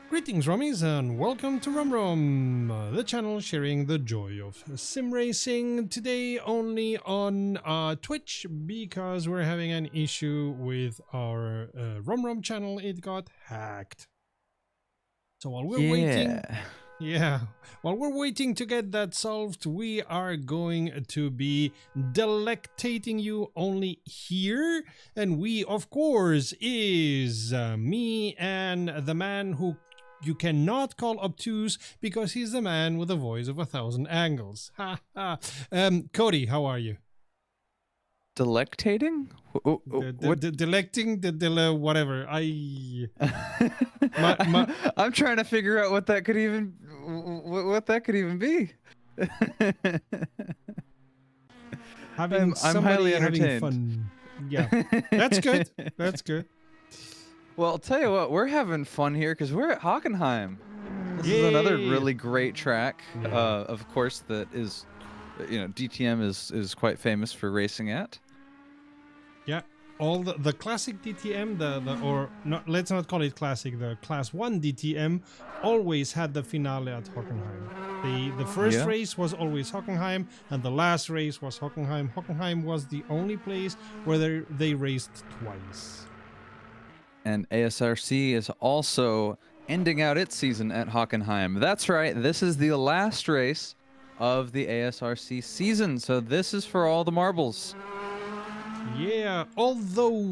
Greetings, Rummies, and welcome to Rum, the channel sharing the joy of sim racing. Today only on Twitch because we're having an issue with our Rum channel. It got hacked. So while we're waiting, while we're waiting to get that solved, we are going to be delectating you only here. And we, of course, is me and the man who you cannot call obtuse because he's the man with a voice of 1,000 angles. Ha ha. Cody, how are you? Delectating? What? Delecting, whatever. I'm trying to figure out what that could even be. Having I'm highly having entertained. fun. Yeah, that's good. That's good. Well, I'll tell you what, we're having fun here because we're at Hockenheim. This is another Yay! really great track. Yeah. Of course, that is, DTM is quite famous for racing at. Yeah, all the classic DTM, or not, let's not call it classic, the class 1 DTM always had the finale at Hockenheim. The first race was always Hockenheim, and the last race was Hockenheim. Hockenheim was the only place where they raced twice. And ASRC is also ending out its season at Hockenheim. That's right, this is the last race of the ASRC season, so this is for all the marbles. Yeah, although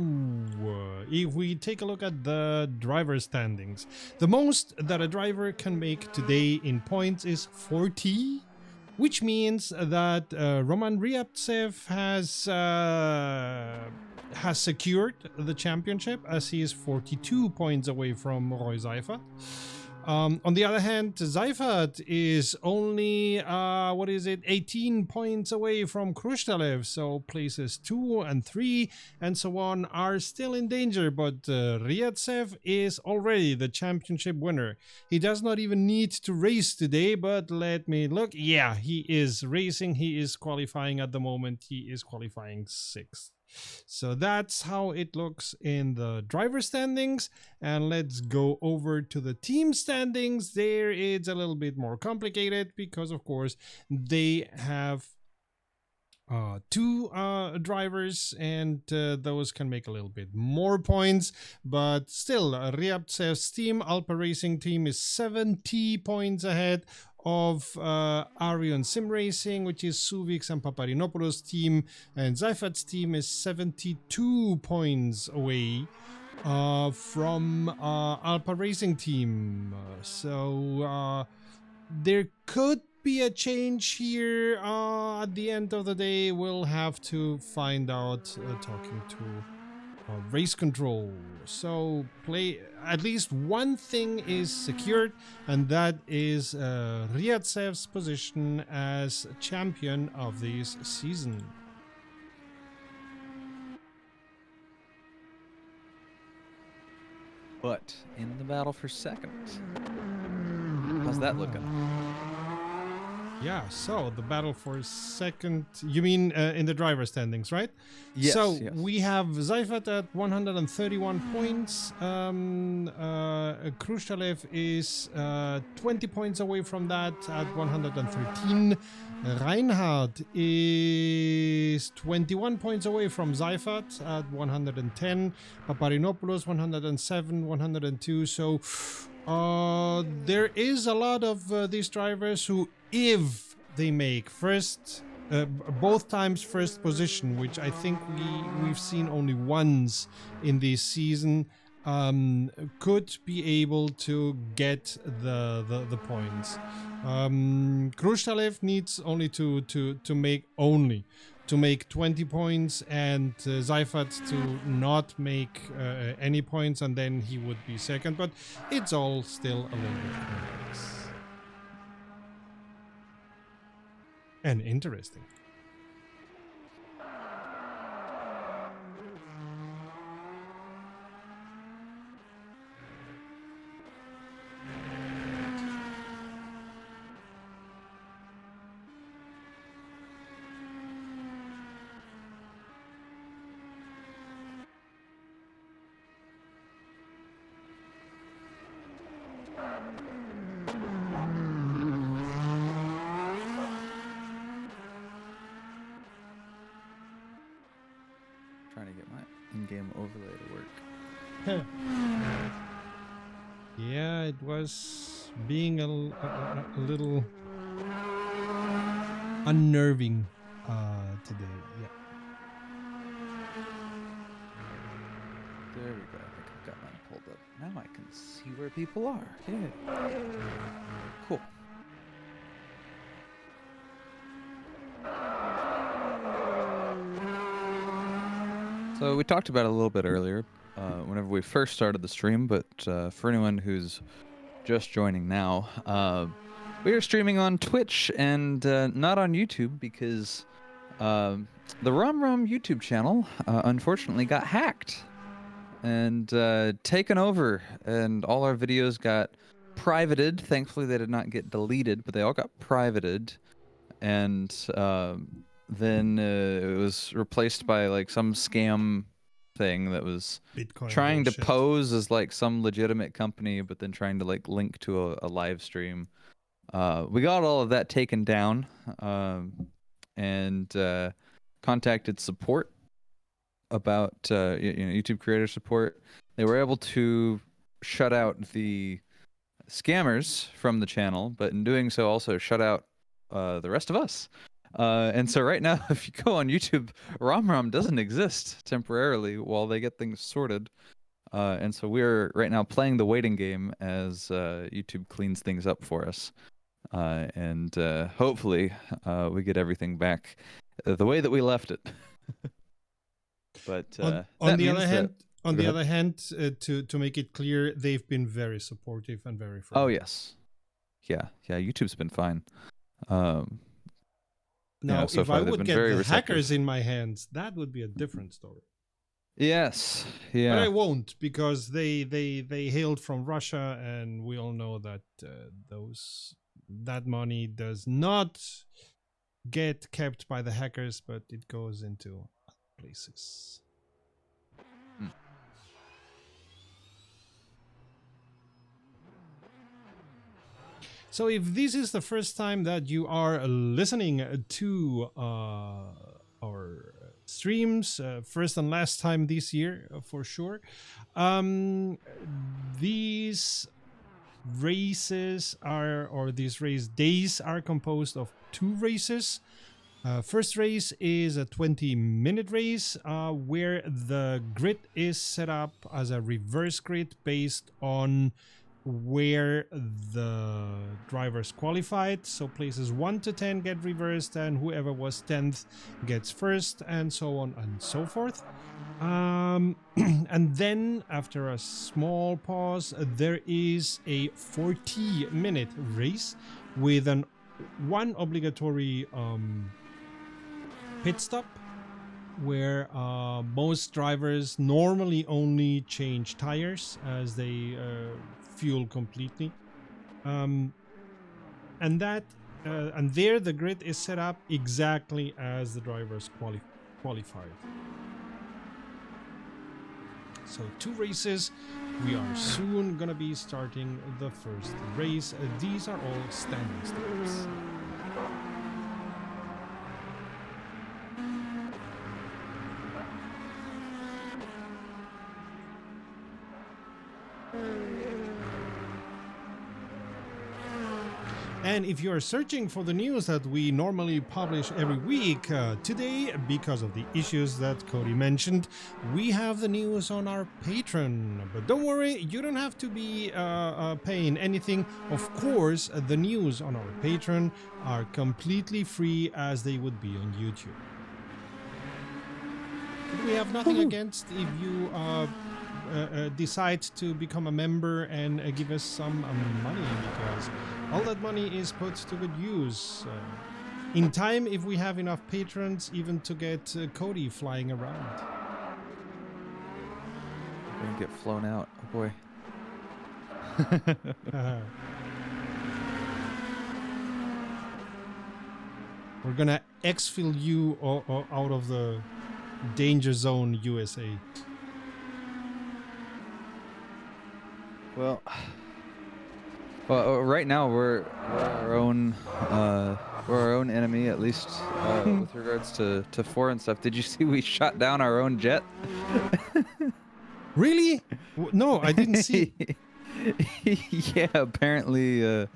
if we take a look at the driver standings, the most that a driver can make today in points is 40, which means that Roman Ryabtsev has secured the championship as he is 42 points away from Roy Seifert. On the other hand, Seifert is only 18 points away from Krushtalev, so places 2 and 3 and so on are still in danger, but Ryabtsev is already the championship winner. He does not even need to race today, but let me look. Yeah, he is racing, he is qualifying at the moment, he is qualifying 6th. So that's how it looks in the driver standings, and let's go over to the team standings. There it's a little bit more complicated because of course they have two drivers, and those can make a little bit more points, but still Ryabtsev's team, Alpa Racing team, is 70 points ahead of Arion Sim Racing, which is Suvik's and Paparinopoulos' team, and Seifert's team is 72 points away from Alpa Racing team. So there could be a change here at the end of the day. We'll have to find out talking to race control. So at least one thing is secured, and that is Ryabtsev's position as champion of this season. But in the battle for second, how's that looking? Yeah, so the battle for second, you mean in the driver standings, right? Yes. So yes. we have Seifert at 131 points. Krushtalev is 20 points away from that at 113. Reinhardt is 21 points away from Seifert at 110. Paparinopoulos 107, 102. So there is a lot of these drivers who, if they make both times first position, which I think we've seen only once in this season, could be able to get the points. Krushtalev needs only to make 20 points, and Seifert to not make any points, and then he would be second, but it's all still a little bit complex and interesting. trying to get my in-game overlay to work. Yeah, it was being a little unnerving today. Yeah. There we go. I think I've got mine pulled up. Now I can see where people are. Yeah. Cool. So we talked about it a little bit earlier, whenever we first started the stream, but for anyone who's just joining now, we are streaming on Twitch and not on YouTube because the Rum Rum YouTube channel unfortunately got hacked and taken over, and all our videos got privated. Thankfully, they did not get deleted, but they all got privated, and then it was replaced by like some scam thing that was Bitcoin trying bullshit. to pose as like some legitimate company, but then trying to like link to a live stream. We got all of that taken down, and contacted support about YouTube creator support. They were able to shut out the scammers from the channel, but in doing so also shut out the rest of us. And so right now, if you go on YouTube, RomRom doesn't exist temporarily while they get things sorted. And so we're right now playing the waiting game as YouTube cleans things up for us. And hopefully we get everything back the way that we left it. But on the other hand, to make it clear, they've been very supportive and very friendly. Oh yes, yeah. YouTube's been fine. Now, so if far I they've would been get very the receptive. hackers in my hands, that would be a different story. Yes, yeah. But I won't, because they hailed from Russia, and we all know that that money does not get kept by the hackers, but it goes into other places. So if this is the first time that you are listening to our streams, first and last time this year for sure, these races these race days are composed of 2 races. First race is a 20-minute race where the grid is set up as a reverse grid based on where the drivers qualified. So places 1 to 10 get reversed, and whoever was 10th gets first, and so on and so forth. And then after a small pause, there is a 40-minute race with one obligatory pit stop, where most drivers normally only change tires as they fuel completely, and there the grid is set up exactly as the drivers qualified. So 2 races. We are soon gonna be starting the first race. These are all standing starts. And if you are searching for the news that we normally publish every week, today, because of the issues that Cody mentioned, we have the news on our Patreon. But don't worry, you don't have to be paying anything. Of course, the news on our Patreon are completely free, as they would be on YouTube. But we have nothing against if you decide to become a member and give us some money, because all that money is put to good use. In time, if we have enough patrons, even to get Cody flying around. I'm gonna get flown out. Oh boy. We're gonna exfil you out of the danger zone, USA. Well, right now we're our own we're our own enemy, at least with regards to foreign stuff. Did you see we shot down our own jet? Really? No, I didn't see. Yeah, apparently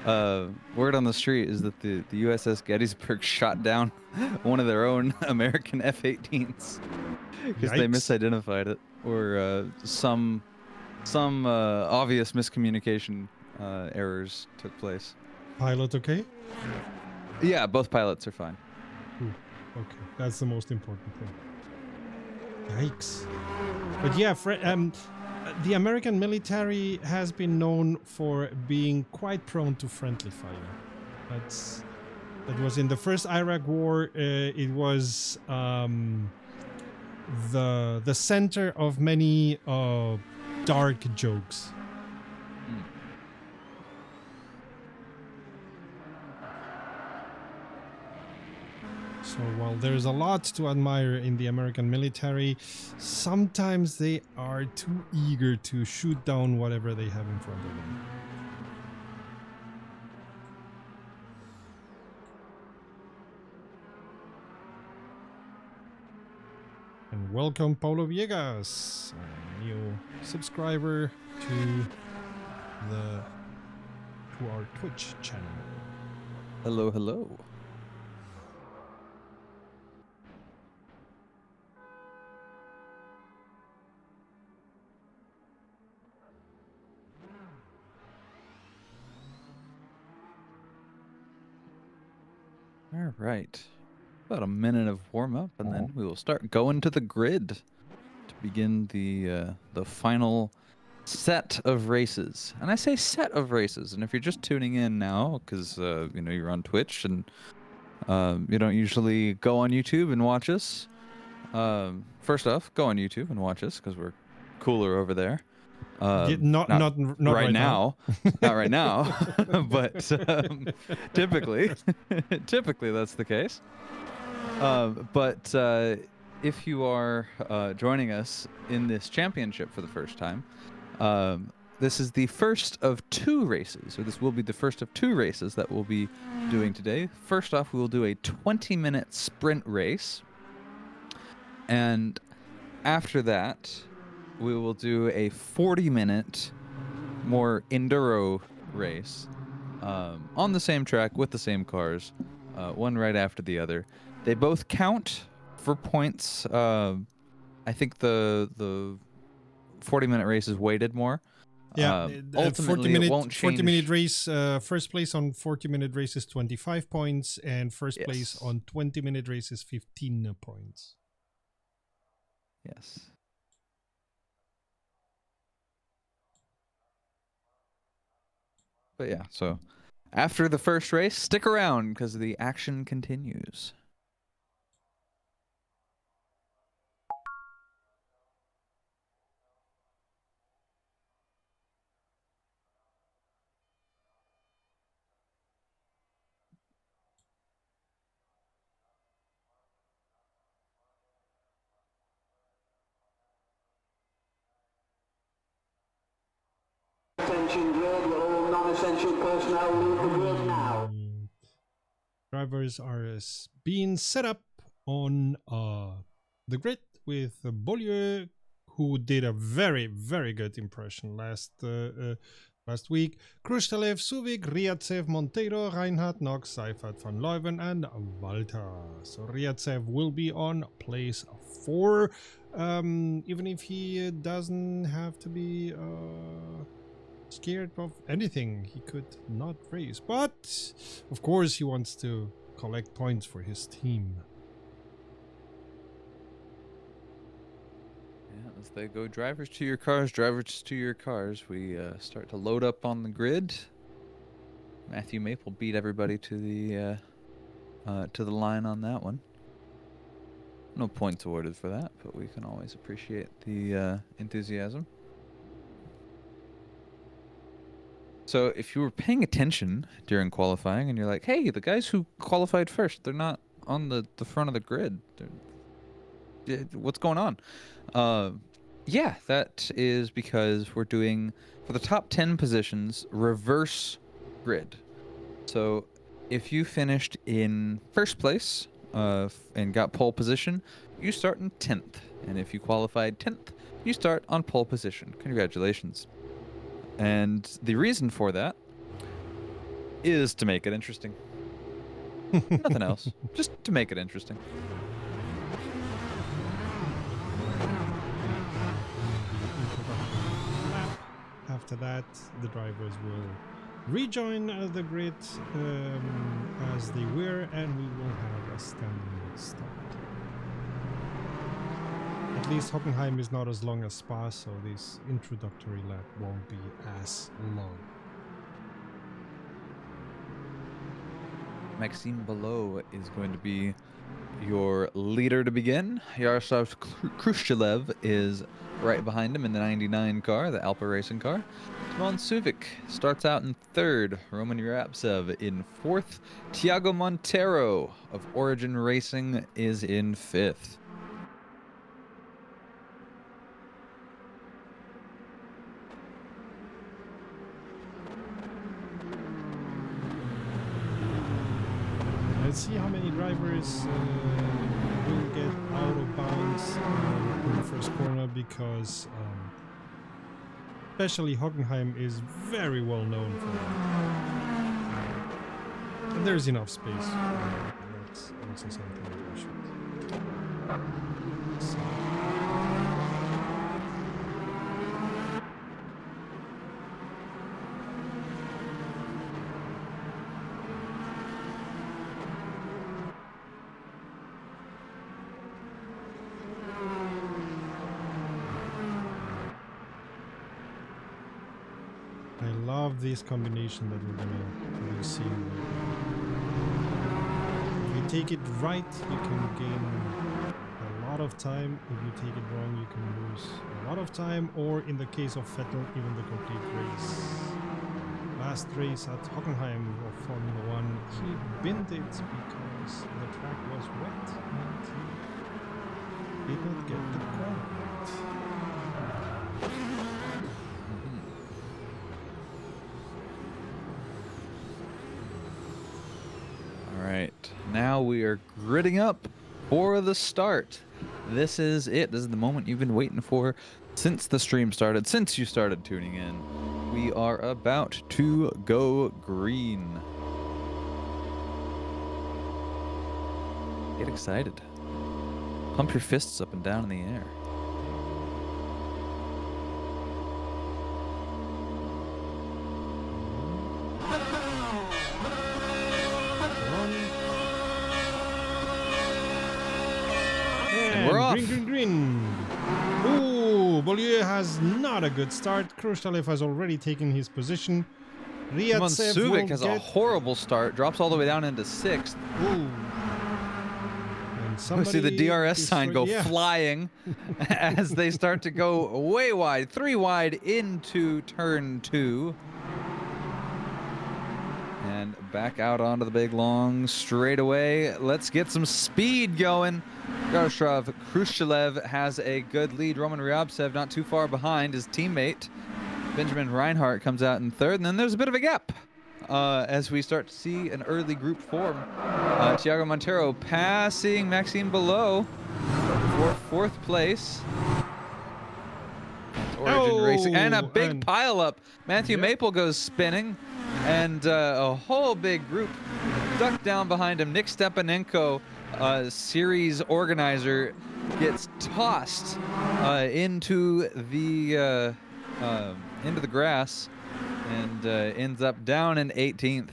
word on the street is that the USS Gettysburg shot down one of their own American F-18s because they Yikes. misidentified it, or some obvious miscommunication errors took place. Pilot okay? Yeah, both pilots are fine. Ooh, okay, that's the most important thing. Yikes. But yeah, the American military has been known for being quite prone to friendly fire. That was in the first Iraq War. It was the center of many dark jokes. So while there's a lot to admire in the American military, sometimes they are too eager to shoot down whatever they have in front of them. And welcome Paulo Viegas, a new subscriber to our Twitch channel. Hello, hello. All right. About a minute of warm up, and then we will start going to the grid to begin the final set of races. And I say set of races, and if you're just tuning in now because you know you're on Twitch and you don't usually go on YouTube and watch us, first off, go on YouTube and watch us because we're cooler over there. Not right now. Not right now, but typically that's the case. But if you are joining us in this championship for the first time, this is the first of two races, or this will be the first of two races that we'll be doing today. First off, we will do a 20-minute sprint race, and after that, we will do a 40-minute more enduro race on the same track with the same cars, one right after the other. They both count for points. I think the 40-minute race is weighted more. Yeah, ultimately, it won't change. 40-minute race, first place on 40-minute race is 25 points, and first Yes. place on 20-minute race is 15 points. Yes. But yeah, so after the first race, stick around because the action continues. Attention grid, all non-essential personnel leave the grid now. Drivers are being set up on the grid with Beaulieu, who did a very, very good impression last week. Krustalev, Suvik, Ryatsev, Monteiro, Reinhardt, Knox, Seifert, Van Leuven, and Walter. So Ryatsev will be on place 4, even if he doesn't have to be scared of anything. He could not race, but of course he wants to collect points for his team. Yeah, as they go drivers to your cars, we start to load up on the grid. Matthew Maple beat everybody to the line on that one. No points awarded for that, but we can always appreciate the enthusiasm. So if you were paying attention during qualifying and you're like, hey, the guys who qualified first, they're not on the front of the grid. What's going on? Yeah, that is because we're doing, for the top 10 positions, reverse grid. So if you finished in first place and got pole position, you start in 10th. And if you qualified 10th, you start on pole position. Congratulations. And the reason for that is to make it interesting. Nothing else. Just to make it interesting. After that, the drivers will rejoin the grid as they were, and we will have a standing start. At least Hockenheim is not as long as Spa, so this introductory lap won't be as long. Maxime Below is going to be your leader to begin. Yaroslav Khrushchev is right behind him in the 99 car, the Alpha Racing car. Timon Suvic starts out in 3rd. Roman Yarapsev in 4th. Tiago Montero of Origin Racing is in 5th. Let's see how many drivers will get out of bounds in the first corner, because especially Hockenheim is very well known for that. And there's enough space. That's also something that we should. So. I love this combination that we're gonna be seeing. If you take it right, you can gain a lot of time. If you take it wrong, you can lose a lot of time, or in the case of Vettel, even the complete race. Last race at Hockenheim of Formula 1, he binned it because the track was wet and he did not get the corner right. Right, now we are gridding up for the start. This is it. This is the moment you've been waiting for since the stream started, since you started tuning in. We are about to go green. Get excited. Pump your fists up and down in the air. We're off. Green. Ooh, Beaulieu has not a good start. Khrushchev has already taken his position. Timon Ryatsev Suvic has a horrible start, drops all the way down into 6th. Ooh. And We see the DRS sign go flying as they start to go way wide, 3 wide into turn 2. And back out onto the big long straightaway. Let's get some speed going. Yaroslav Khrushchev has a good lead. Roman Ryabtsev not too far behind his teammate. Benjamin Reinhardt comes out in 3rd, and then there's a bit of a gap as we start to see an early group form. Tiago Montero passing Maxime Below for 4th place. Origin Racing, and a big pileup. Matthew Maple goes spinning, and a whole big group ducked down behind him. Nick Stepanenko, series organizer, gets tossed into the grass and ends up down in 18th.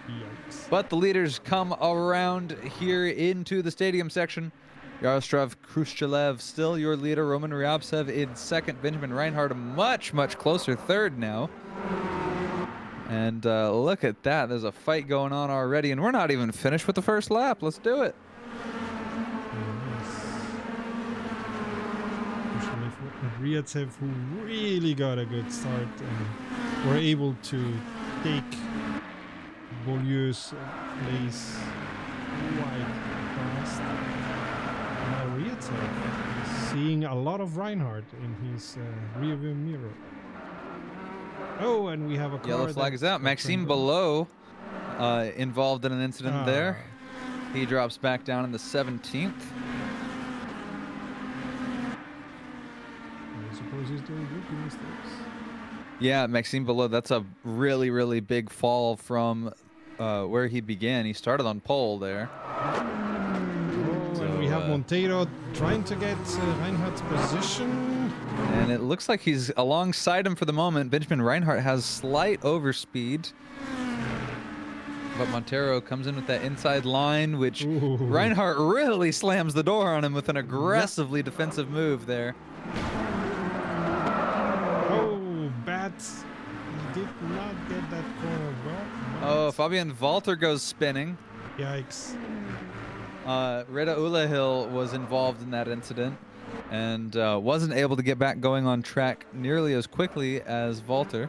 Yikes. But the leaders come around here into the stadium section. Yaroslav Khrushchev still your leader. Roman Ryabtsev in 2nd. Benjamin Reinhardt much closer 3rd now. And look at that. There's a fight going on already, and we're not even finished with the first lap. Let's do it. Ryatsev, who really got a good start and were able to take Beaulieu's place quite fast. Now Ryatsev is seeing a lot of Reinhardt in his rearview mirror. Oh, and we have a car. Yellow flag is out. Maxime Below involved in an incident there. He drops back down in the 17th. I suppose he's doing rookie mistakes. Yeah, Maxime Below, that's a really, really big fall from where he began. He started on pole there. And we have Monteiro trying to get Reinhardt's position. And it looks like he's alongside him for the moment. Benjamin Reinhardt has slight overspeed. But Monteiro comes in with that inside line, which Reinhardt really slams the door on him with an aggressively defensive move there. Oh, bad. He did not get that corner well. Oh, Fabian Walter goes spinning. Yikes. Reda Ulahil was involved in that incident and wasn't able to get back going on track nearly as quickly as Walter.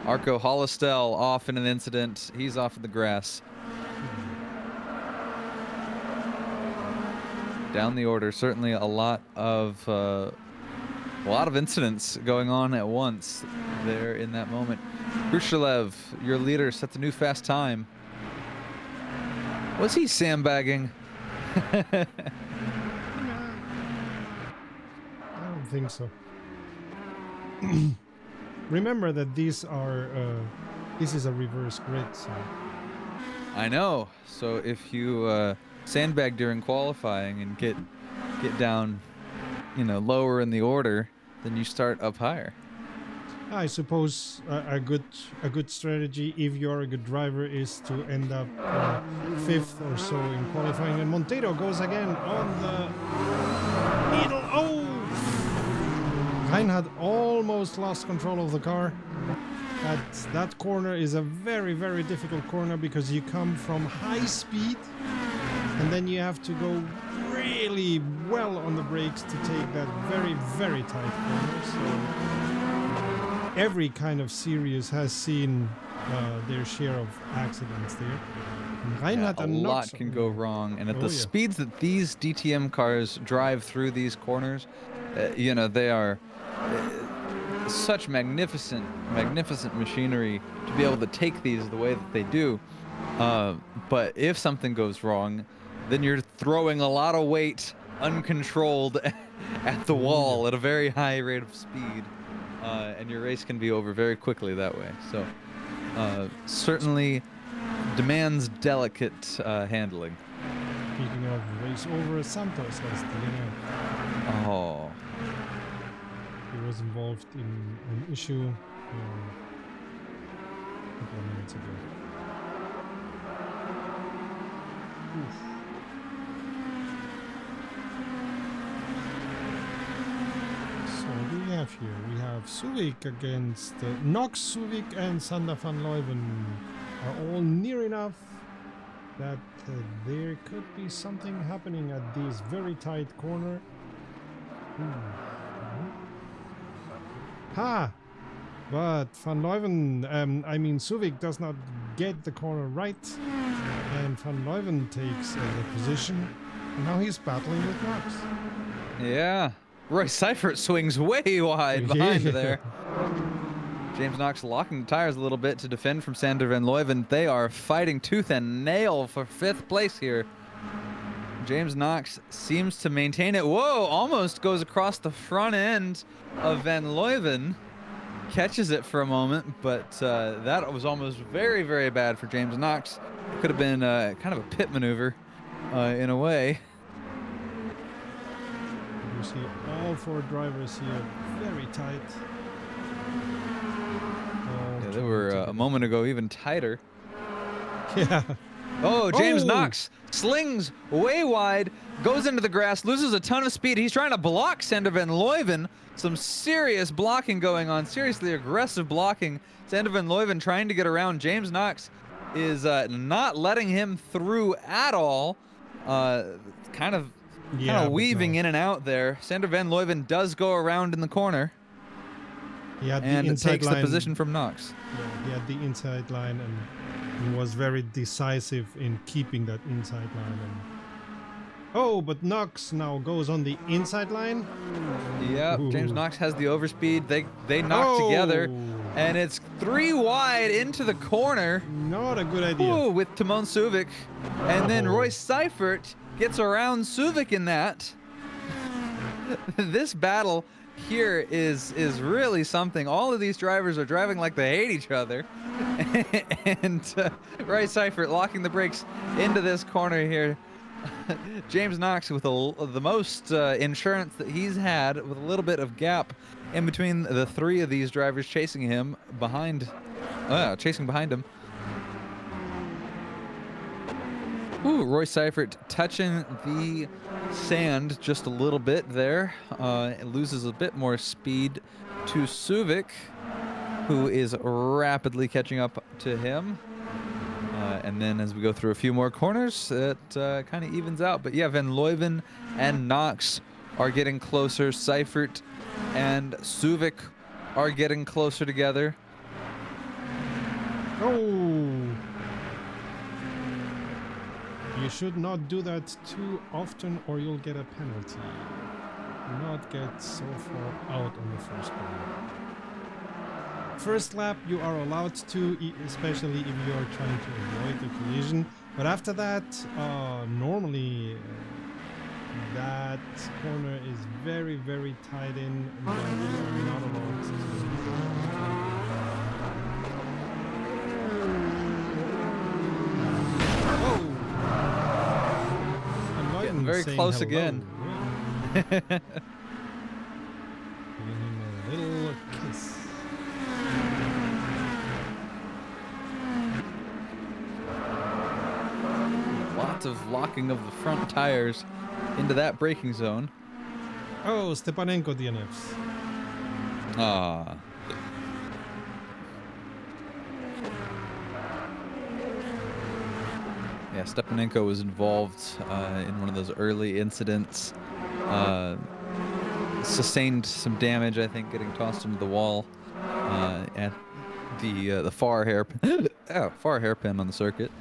Arco Hollistel off in an incident. He's off in the grass. Down the order, certainly a lot of incidents going on at once there in that moment. Khrushchev, your leader, sets a new fast time. Was he sandbagging? I don't think so. Remember that these are this is a reverse grid, so I know. So if you sandbag during qualifying and get down, lower in the order, then you start up higher. I suppose a good strategy, if you're a good driver, is to end up 5th or so in qualifying. And Monteiro goes again on the needle. Oh! Reinhardt almost lost control of the car. That corner is a very, very difficult corner because you come from high speed and then you have to go really well on the brakes to take that very, very tight corner. So every kind of series has seen their share of accidents there. Reinhardt a lot can go wrong, and at the speeds that these DTM cars drive through these corners, they are such magnificent machinery to be able to take these the way that they do. But if something goes wrong, then you're throwing a lot of weight uncontrolled at the wall at a very high rate of speed, and your race can be over very quickly that way. So certainly demands delicate handling. Speaking of race over, Santos has DNF. Oh. He was involved in an issue a couple of minutes ago. Oof. So what do we have here? We have Suvik against Knox. Suvik and Sander van Leuven are all near enough that there could be something happening at this very tight corner. Ha! But Van Leuven, Suvik does not get the corner right, and Van Leuven takes the position, and now he's battling with Knox. Yeah, Roy Seifert swings way wide behind there. James Knox locking the tires a little bit to defend from Sander van Leuven. They are fighting tooth and nail for 5th place here. James Knox seems to maintain it. Whoa, almost goes across the front end of Van Leuven. Catches it for a moment, but that was almost very, very bad for James Knox. Could have been kind of a pit maneuver in a way. You see all 4 drivers here very tight. Yeah, they were a moment ago even tighter. Yeah. Oh, James Knox slings way wide, goes into the grass, loses a ton of speed. He's trying to block Sander van Leuven. Some serious blocking going on, seriously aggressive blocking. Sander van Leuven trying to get around. James Knox is not letting him through at all. Kind of weaving in and out there. Sander van Leuven does go around in the corner. And takes the position from Knox. Yeah, he had the inside line and he was very decisive in keeping that inside line. But Knox now goes on the inside line. Yeah, James Knox has the overspeed. They knock together. And it's 3 wide into the corner. Not a good idea. Ooh, with Timon Suvic. And then Royce Seifert gets around Suvic in that. This battle here is really something. All of these drivers are driving like they hate each other. And Royce Seifert locking the brakes into this corner here. James Knox with the most insurance that he's had, with a little bit of gap in between the 3 of these drivers chasing him behind, chasing behind him. Ooh, Royce Seifert touching the sand just a little bit there. It loses a bit more speed to Suvic, who is rapidly catching up to him. And then as we go through a few more corners, it kind of evens out. But yeah, Van Leuven and Knox are getting closer. Seifert and Suvic are getting closer together. Oh! You should not do that too often or you'll get a penalty. Do not get so far out on the first corner. First lap you are allowed to, especially if you are trying to avoid the collision. But after that, normally that corner is very, very tight in, but you are not allowed to. Getting very close hello. again. Yeah. Giving him a little kiss. Lots of locking of the front tires into that braking zone. Oh, Stepanenko DNFs. Ah. Yeah, Stepanenko was involved in one of those early incidents. Sustained some damage, I think, getting tossed into the wall at the far hairpin. Far hairpin on the circuit.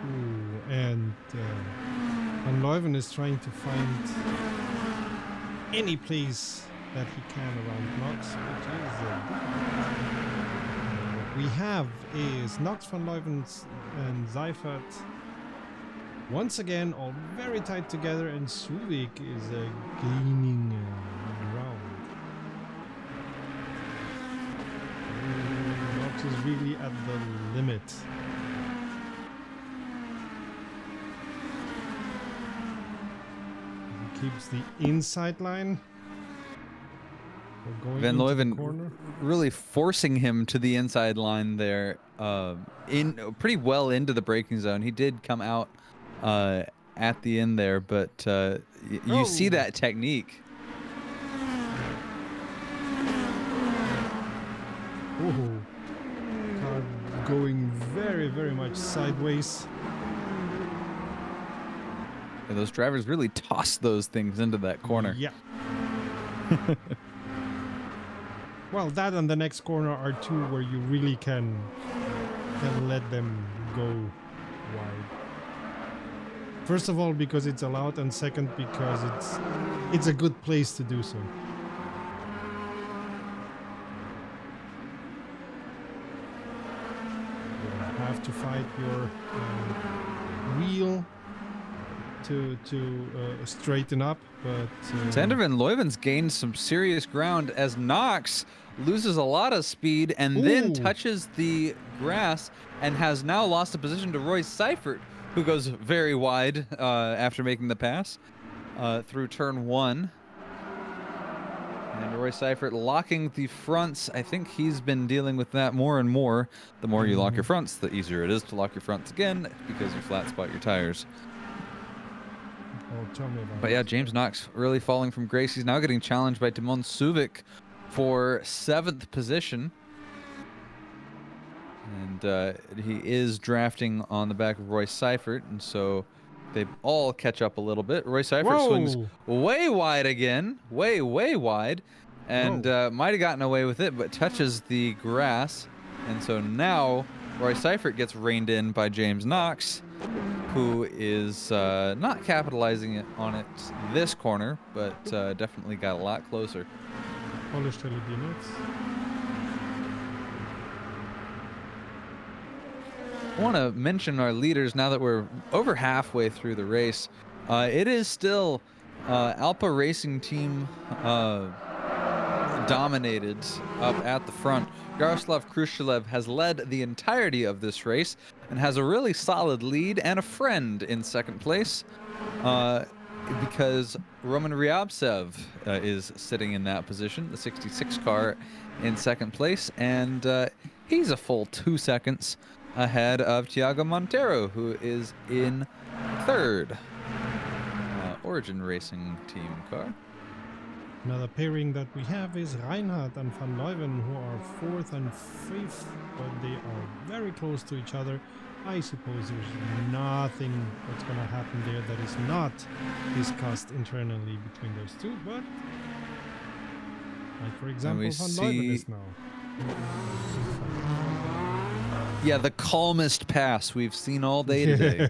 Ooh, and Van Leuven is trying to find any place that he can around Knox, which is what we have is Knox, Van Leuven, and Seifert once again all very tight together, and Suvic is gaining ground. Knox is really at the limit. He keeps the inside line. Going Van into the Leuven corner. really forcing him to the inside line there, in pretty well into the braking zone. He did come out at the end there, but you see that technique. Oh, car going very, very much sideways. And those drivers really toss those things into that corner. Yeah. Well, that and the next corner are two where you really can let them go wide. First of all, because it's allowed, and second, because it's a good place to do so. You have to fight your wheel to straighten up, but Sander Van Leuven's gained some serious ground as Knox loses a lot of speed and then touches the grass and has now lost a position to Royce Seifert, who goes very wide after making the pass through turn 1. And Royce Seifert locking the fronts. I think he's been dealing with that more and more. The more you lock your fronts, the easier it is to lock your fronts again because you flat spot your tires. Oh, tell me about But yeah, James Knox really falling from grace. He's now getting challenged by Timon Suvic for 7th position. And he is drafting on the back of Royce Seifert, and so they all catch up a little bit. Royce Seifert swings way wide again, way wide, and might have gotten away with it, but touches the grass. And so now Roy Seifert gets reined in by James Knox, who is not capitalizing on it this corner, but definitely got a lot closer. Polish Teledynex. I want to mention our leaders now that we're over halfway through the race. It is still Alpa Racing Team dominated up at the front. Yaroslav Khrushchev has led the entirety of this race and has a really solid lead and a friend in second place because Roman Ryabtsev is sitting in that position, the 66 car in second place, and he's a full 2 seconds ahead of Thiago Montero, who is in third. Origin Racing Team car. Another pairing that we have is Reinhardt and Van Leuven, who are fourth and fifth, but they are very close to each other. I suppose there's nothing that's going to happen there that is not discussed internally between those two, but like for example, Van Leuven is now. Yeah, the calmest pass we've seen all day today.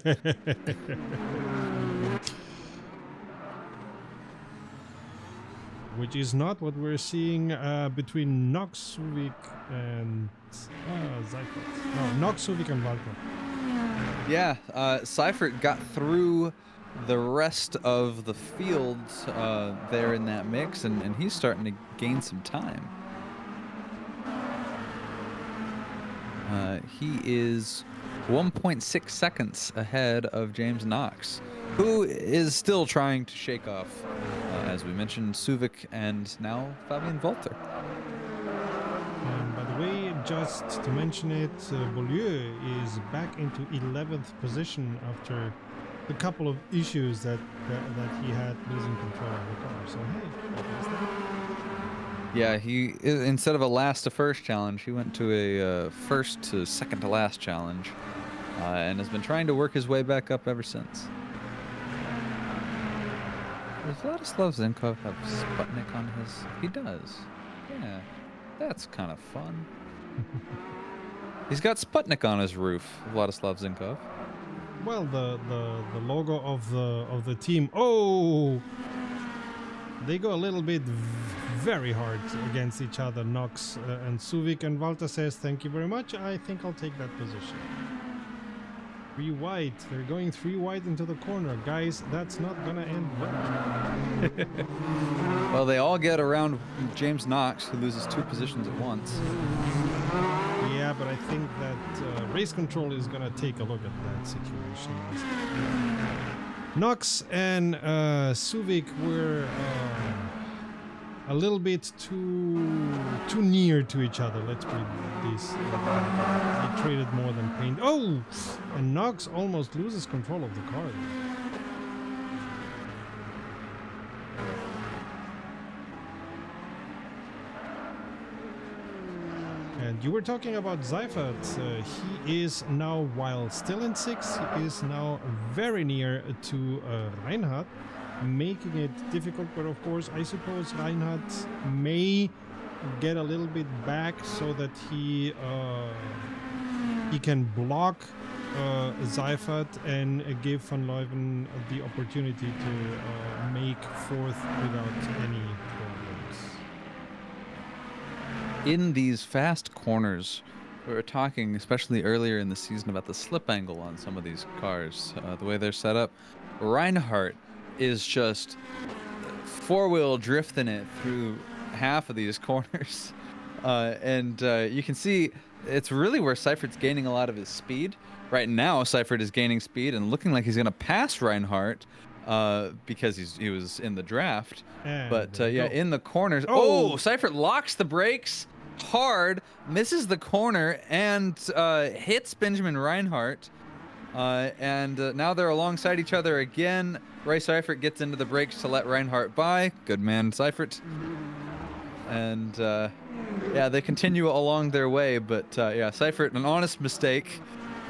Which is not what we're seeing between Knox, Suvik, and Seifert. No, Knox, Suvik, and Walter. Yeah, Seifert got through the rest of the field there in that mix, and he's starting to gain some time. He is 1.6 seconds ahead of James Knox, who is still trying to shake off, as we mentioned, Suvik and now Fabian Walter. And by the way, just to mention it, Beaulieu is back into 11th position after a couple of issues that he had losing control of the car. So hey, what is that? Yeah, he instead of a last to first challenge, he went to a first to second to last challenge, and has been trying to work his way back up ever since. Does Vladislav Zinkov have Sputnik on his? He does. Yeah, that's kind of fun. He's got Sputnik on his roof, Vladislav Zinkov. Well, the logo of the team. Oh, they go a little bit very hard against each other. Knox and Suvik, and Walter says, "Thank you very much. I think I'll take that position." 3 wide. They're going 3 wide into the corner, guys. That's not gonna end well. Well, they all get around James Knox, who loses 2 positions at once. Yeah, but I think that race control is gonna take a look at that situation. Knox and Suvik were a little bit too near to each other. Let's put this. They traded more than paint. Oh, and Knox almost loses control of the car. And you were talking about Seifert. He is now, while still in 6th, he is now very near to Reinhardt, making it difficult. But of course, I suppose Reinhardt may get a little bit back so that he can block Seifert and give Van Leuven the opportunity to make 4th without any problems. In these fast corners, we were talking, especially earlier in the season, about the slip angle on some of these cars, the way they're set up. Reinhardt is just 4-wheel drifting it through half of these corners, and you can see it's really where Seifert's gaining a lot of his speed. Right now, Seifert is gaining speed and looking like he's going to pass Reinhardt because he was in the draft. But yeah, in the corners. Oh, Seifert locks the brakes hard, misses the corner, and hits Benjamin Reinhardt. And now they're alongside each other again. Roy Seifert gets into the brakes to let Reinhardt by. Good man, Seifert. And yeah, they continue along their way. But yeah, Seifert, an honest mistake,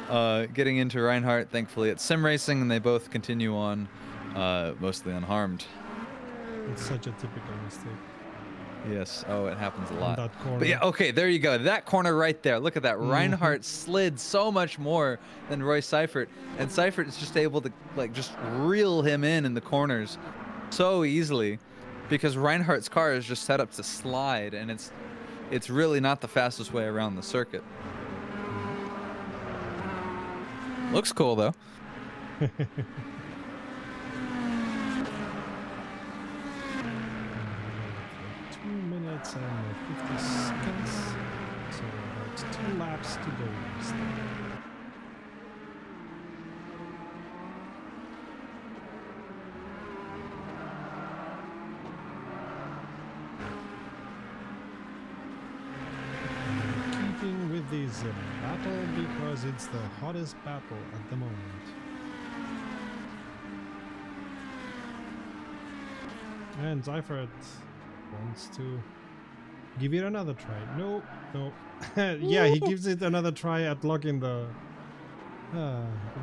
getting into Reinhardt. Thankfully, it's sim racing, and they both continue on, mostly unharmed. It's such a typical mistake. Yes. Oh, it happens a on lot. that corner. But yeah, okay, there you go. That corner right there. Look at that. Reinhardt slid so much more than Roy Seifert, and Seifert is just able to like just reel him in the corners so easily, because Reinhardt's car is just set up to slide, and it's really not the fastest way around the circuit. Looks cool though. 2 minutes and 50 seconds. So about 2 laps to go. Keeping with this battle because it's the hottest battle at the moment. And Seifert wants to give it another try. No, no. Yeah, he gives it another try at locking the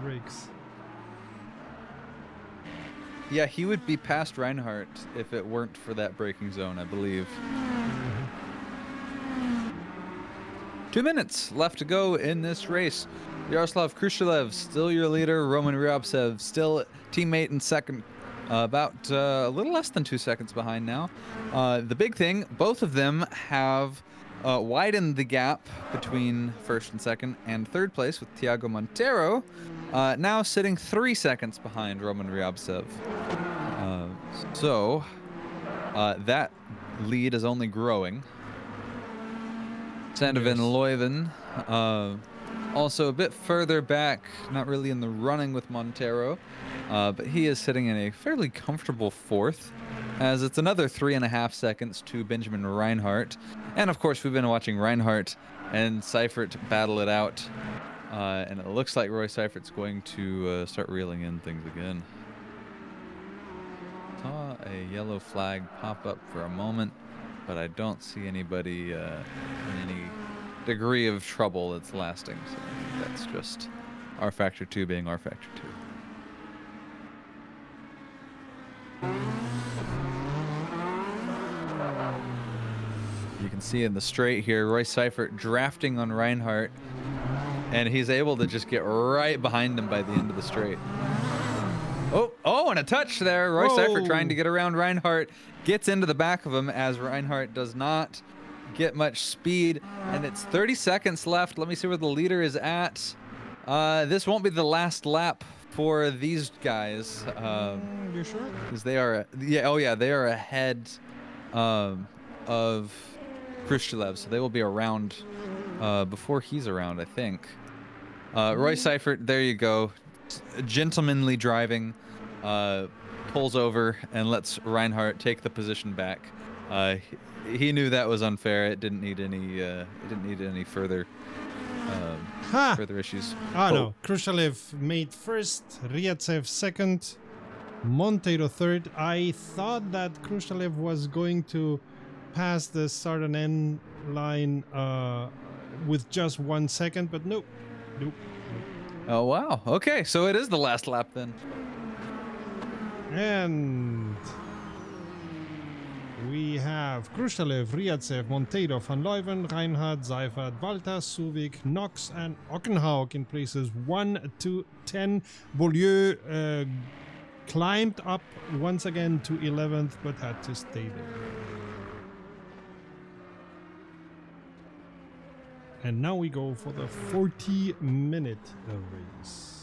brakes. Yeah, he would be past Reinhardt if it weren't for that braking zone, I believe. 2 minutes left to go in this race. Yaroslav Khrushchev still your leader. Roman Ryabtsev still teammate in second. About a little less than 2 seconds behind now. The big thing, both of them have widened the gap between first and second and third place, with Thiago Monteiro now sitting 3 seconds behind Roman Ryabtsev. So that lead is only growing. Sander van Leuven also a bit further back, not really in the running with Montero, but he is sitting in a fairly comfortable fourth, as it's another 3.5 seconds to Benjamin Reinhardt. And of course, we've been watching Reinhardt and Seifert battle it out, and it looks like Roy Seifert's going to start reeling in things again. Saw a yellow flag pop up for a moment, but I don't see anybody in any degree of trouble that's lasting. So I think that's just R Factor 2 being R Factor 2. You can see in the straight here, Roy Seifert drafting on Reinhardt, and he's able to just get right behind him by the end of the straight. Oh, and a touch there. Roy Seifert trying to get around Reinhardt, gets into the back of him as Reinhardt does not get much speed, and it's 30 seconds left. Let me see where the leader is at. This won't be the last lap for these guys. You sure? Because they are, they are ahead of Khrushchev, so they will be around before he's around, I think. Roy Seifert, there you go. Gentlemanly driving, pulls over and lets Reinhardt take the position back. He knew that was unfair. It didn't need any further further issues. No, Khrushchev made first, Ryabtsev second, Monteiro third. I thought that Khrushchev was going to pass the start and end line with just 1 second, but nope. Oh wow. Okay, so it is the last lap then. And we have Khrushchev, Ryabtsev, Monteiro, Van Leuven, Reinhardt, Seifert, Walter, Suvik, Knox, and Hockenheim in places 1 to 10. Beaulieu climbed up once again to 11th, but had to stay there. And now we go for the 40-minute race.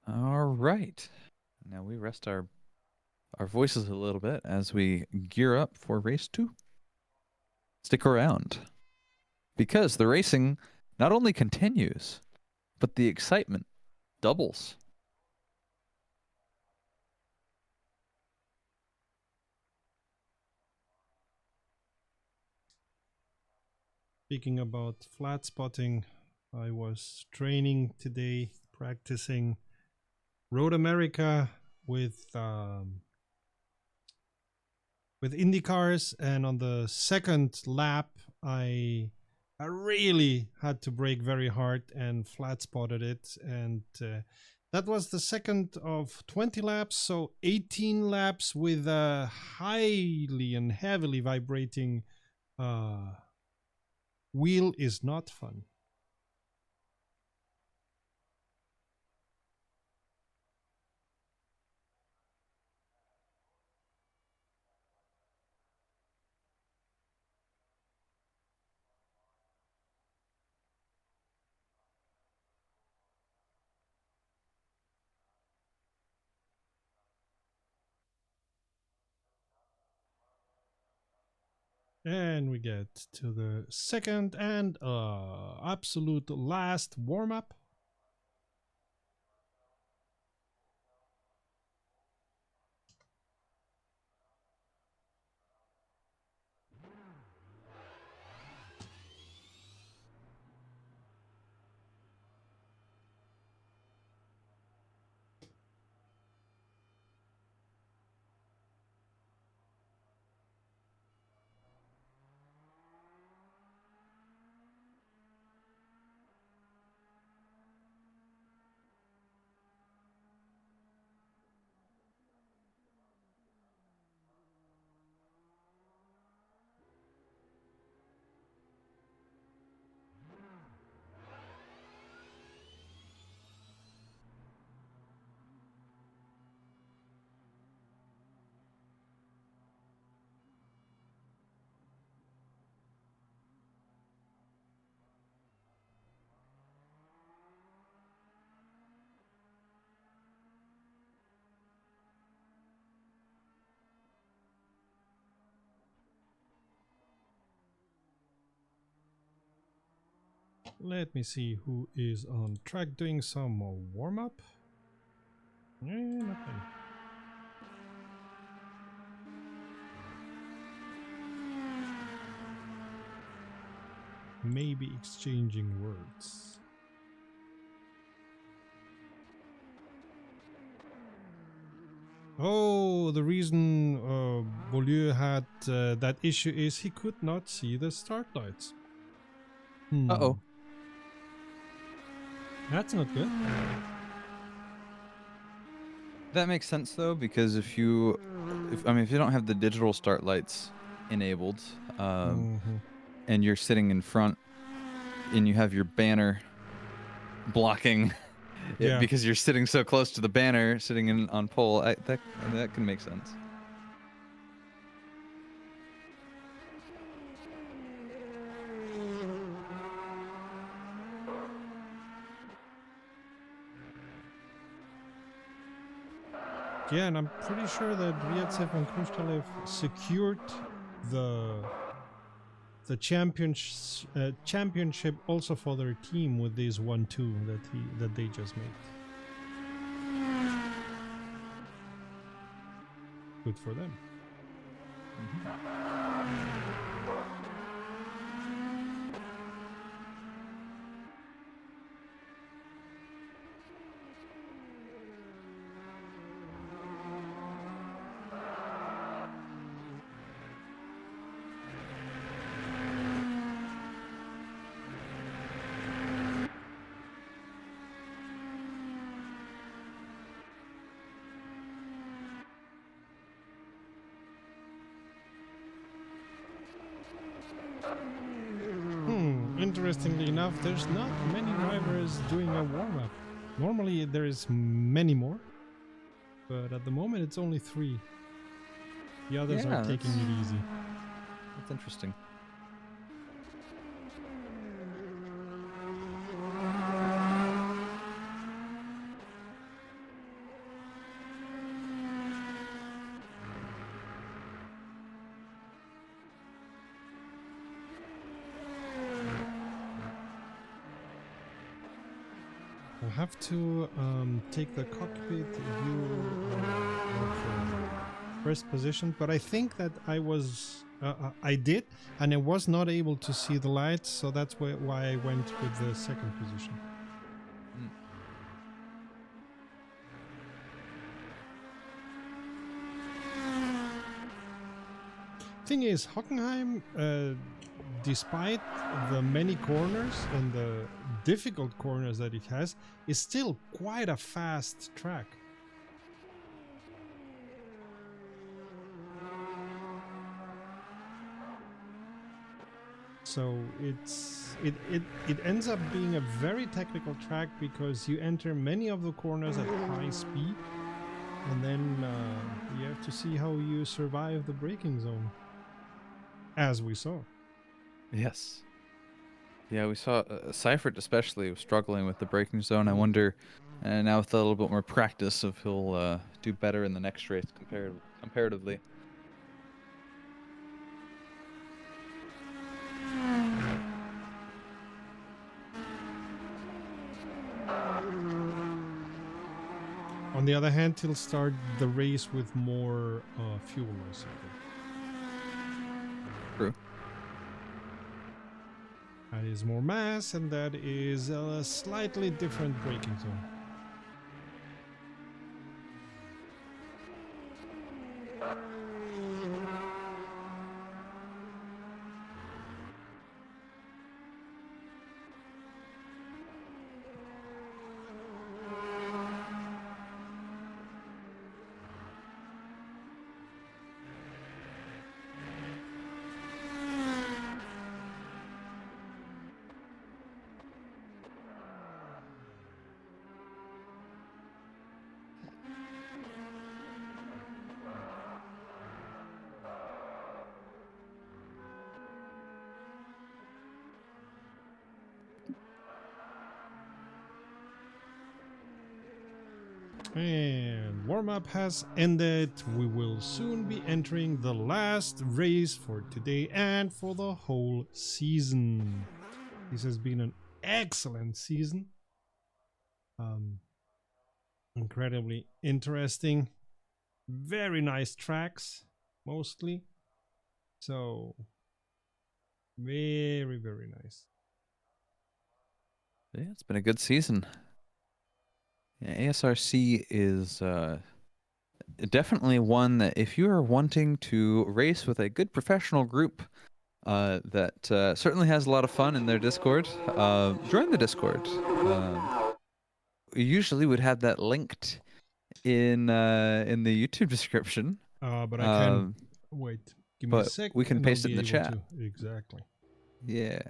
All right. Now we rest our voices a little bit as we gear up for race 2. Stick around because the racing not only continues, but the excitement doubles. Speaking about flat spotting, I was training today, practicing Road America with Indy cars, and on the second lap, I really had to brake very hard and flat spotted it, and that was the second of 20 laps, so 18 laps with a highly and heavily vibrating wheel is not fun. And we get to the second and absolute last warm-up. Let me see who is on track doing some more warm-up. Nothing. Maybe exchanging words. Oh, the reason Beaulieu had that issue is he could not see the start lights. Uh-oh. That's not good. That makes sense though, because if you don't have the digital start lights enabled, and you're sitting in front, and you have your banner blocking it Yeah. because you're sitting so close to the banner, sitting in on pole, that can make sense. Yeah, and I'm pretty sure that Ryatsev and Khrushchev secured the championship also for their team with this 1-2 that they just made. Good for them. Interestingly enough, there's not many drivers doing a warm-up. Normally there is many more, but at the moment it's only 3. The others are taking it easy. That's interesting. I have to take the cockpit view of first position, but I think that I did, and I was not able to see the lights, so that's why I went with the second position. Thing is, Hockenheim, despite the many corners and the difficult corners that it has, is still quite a fast track. So it ends up being a very technical track because you enter many of the corners at high speed, and then you have to see how you survive the braking zone, as we saw. Yes. Yeah, we saw Seifert especially was struggling with the braking zone. I wonder, now with a little bit more practice, if he'll do better in the next race comparatively. On the other hand, he'll start the race with more fuel or something. True. That is more mass, and that is a slightly different braking zone. And warm-up has ended. We will soon be entering the last race for today and for the whole season. This has been an excellent season. Incredibly interesting. Very nice tracks, mostly. So, very, very nice. Yeah, it's been a good season. Yeah, ASRC is definitely one that if you are wanting to race with a good professional group that certainly has a lot of fun in their Discord, join the Discord. We usually would have that linked in the YouTube description. But I can wait. Give me a But sec. we can and I'll paste it be in the able chat. to. Exactly. Yeah.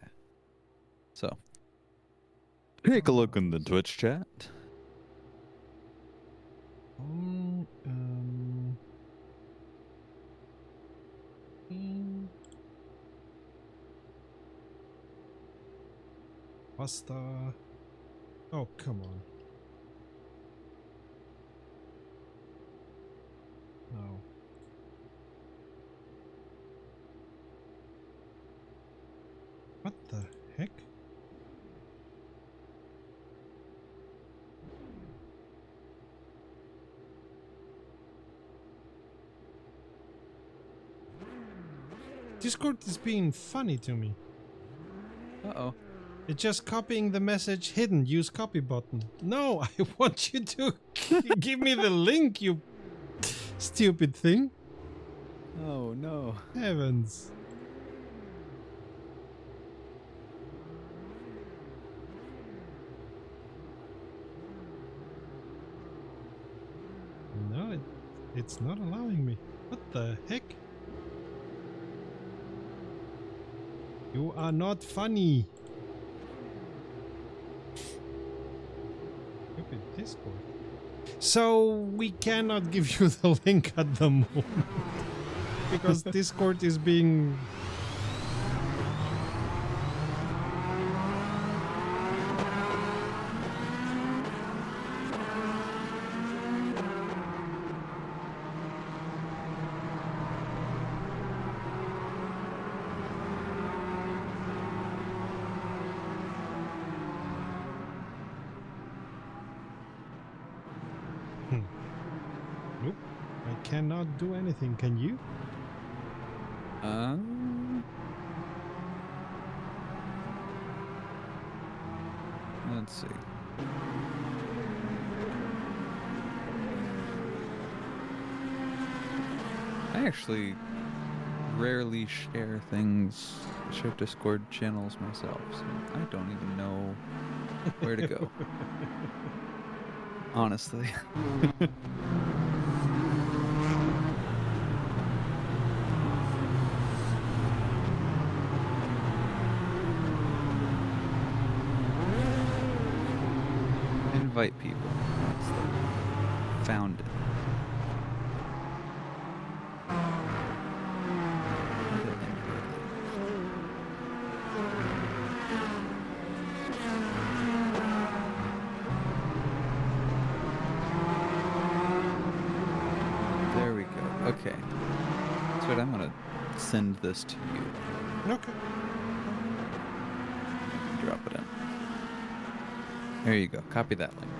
So take a look in the Twitch chat. Pasta. Oh, come on. No. What the heck? Discord is being funny to me. Uh-oh. It's just copying the message hidden. Use copy button. No, I want you to give me the link, you stupid thing. Oh, no. Heavens. No, it's not allowing me. What the heck? You are not funny. Stupid Discord. So we cannot give you the link at the moment because Discord is being Nope. I cannot do anything. Can you? Let's see. I actually rarely share Discord channels myself, so I don't even know where to go. Honestly. Invite people. That's the found it. There we go. Okay. That's what I'm gonna send this to you. Okay. Drop it in. There you go. Copy that link.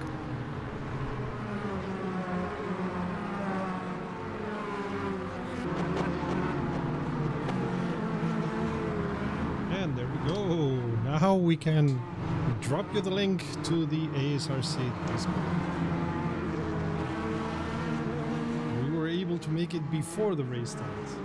And there we go. Now we can drop you the link to the ASRC Discord. We were able to make it before the race starts.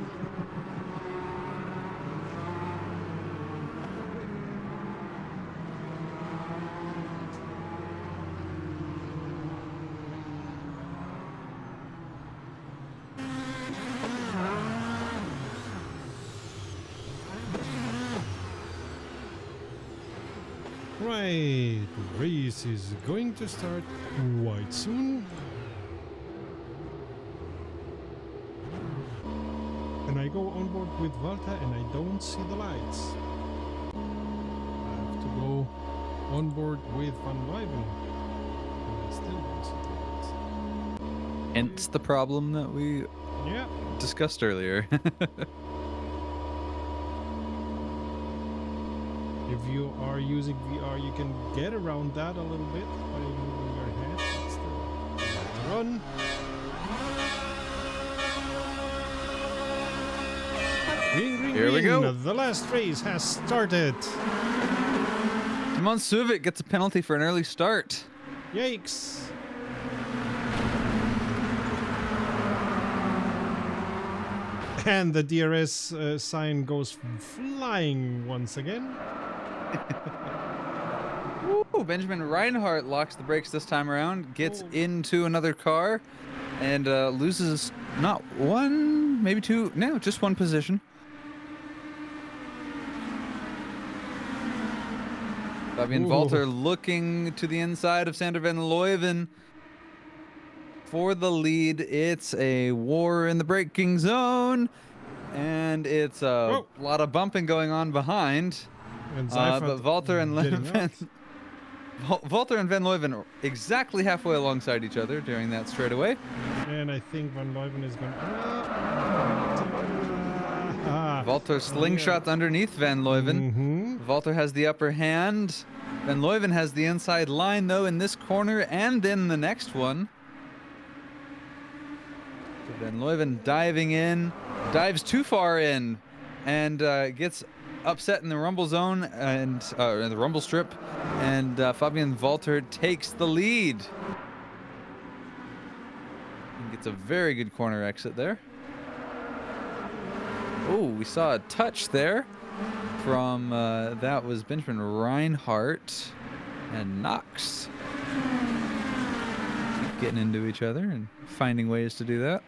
Right, the race is going to start quite soon. And I go on board with Walter and I don't see the lights. I have to go on board with Van Wyven. And I still don't see the lights. Hence the problem that we Yeah. discussed earlier. If you are using VR, you can get around that a little bit by moving your head. But still, run. Green, green, Here we green. go. The last race has started. Timon Suvic gets a penalty for an early start. Yikes. And the DRS sign goes flying once again. Woo, Benjamin Reinhardt locks the brakes this time around, gets Oh. into another car, and loses not one, maybe two, no, just one position. Fabian Ooh. Walter looking to the inside of Sander van Leuven for the lead. It's a war in the braking zone, and it's a Whoa. lot of bumping going on behind. And But Walter and getting out. Walter and Van Leuven are exactly halfway alongside each other during that straightaway. And I think Van Leuven is going Walter slingshots underneath Van Leuven. Mm-hmm. Walter has the upper hand. Van Leuven has the inside line, though, in this corner and in the next one. So Van Leuven diving in, dives too far in, and gets upset in the rumble zone and in the rumble strip, and Fabian Walter takes the lead. He gets a very good corner exit there. Oh, we saw a touch there from that was Benjamin Reinhardt and Knox. Keep getting into each other and finding ways to do that.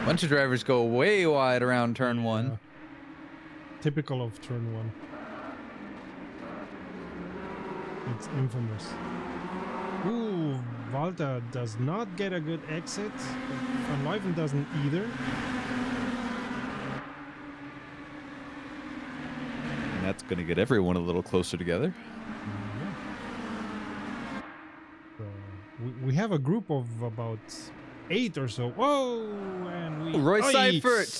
Bunch of drivers go way wide around turn one. Typical of turn one. It's infamous. Ooh, Walter does not get a good exit. Van Leuven doesn't either. And that's going to get everyone a little closer together. Yeah. So we have a group of about 8 or so. Whoa! And we Roy Oi! Seifert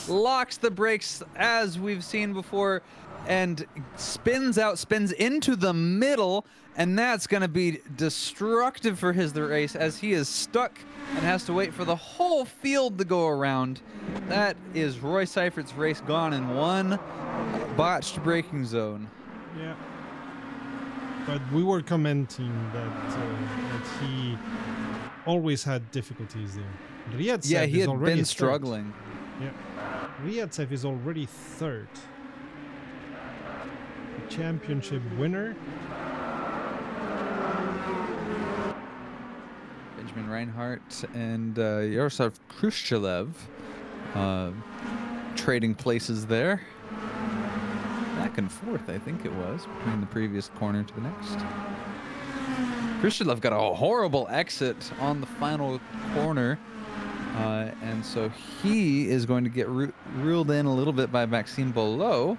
locks the brakes as we've seen before. and spins into the middle, and that's going to be destructive for the race as he is stuck and has to wait for the whole field to go around. That is Roy Seifert's race gone in one botched braking zone. Yeah. But we were commenting that he always had difficulties there. Ryadsev Yeah, he is had already been third. struggling. Yeah. Ryadsev is already third. The championship winner. Benjamin Reinhardt and Yaroslav Khrushchev trading places there. Back and forth, I think it was, between the previous corner to the next. Khrushchev got a horrible exit on the final corner, and so he is going to get reeled in a little bit by Maxime Boulot.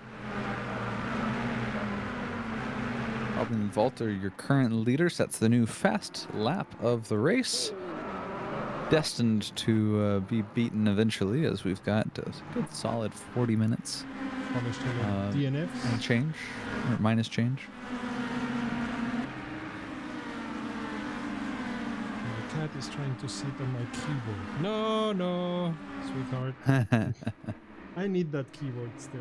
Robin Walter, your current leader, sets the new fast lap of the race. Destined to be beaten eventually, as we've got a good solid 40 minutes. DNFs. And change, or minus change. My cat is trying to sit on my keyboard. No, sweetheart. I need that keyboard still.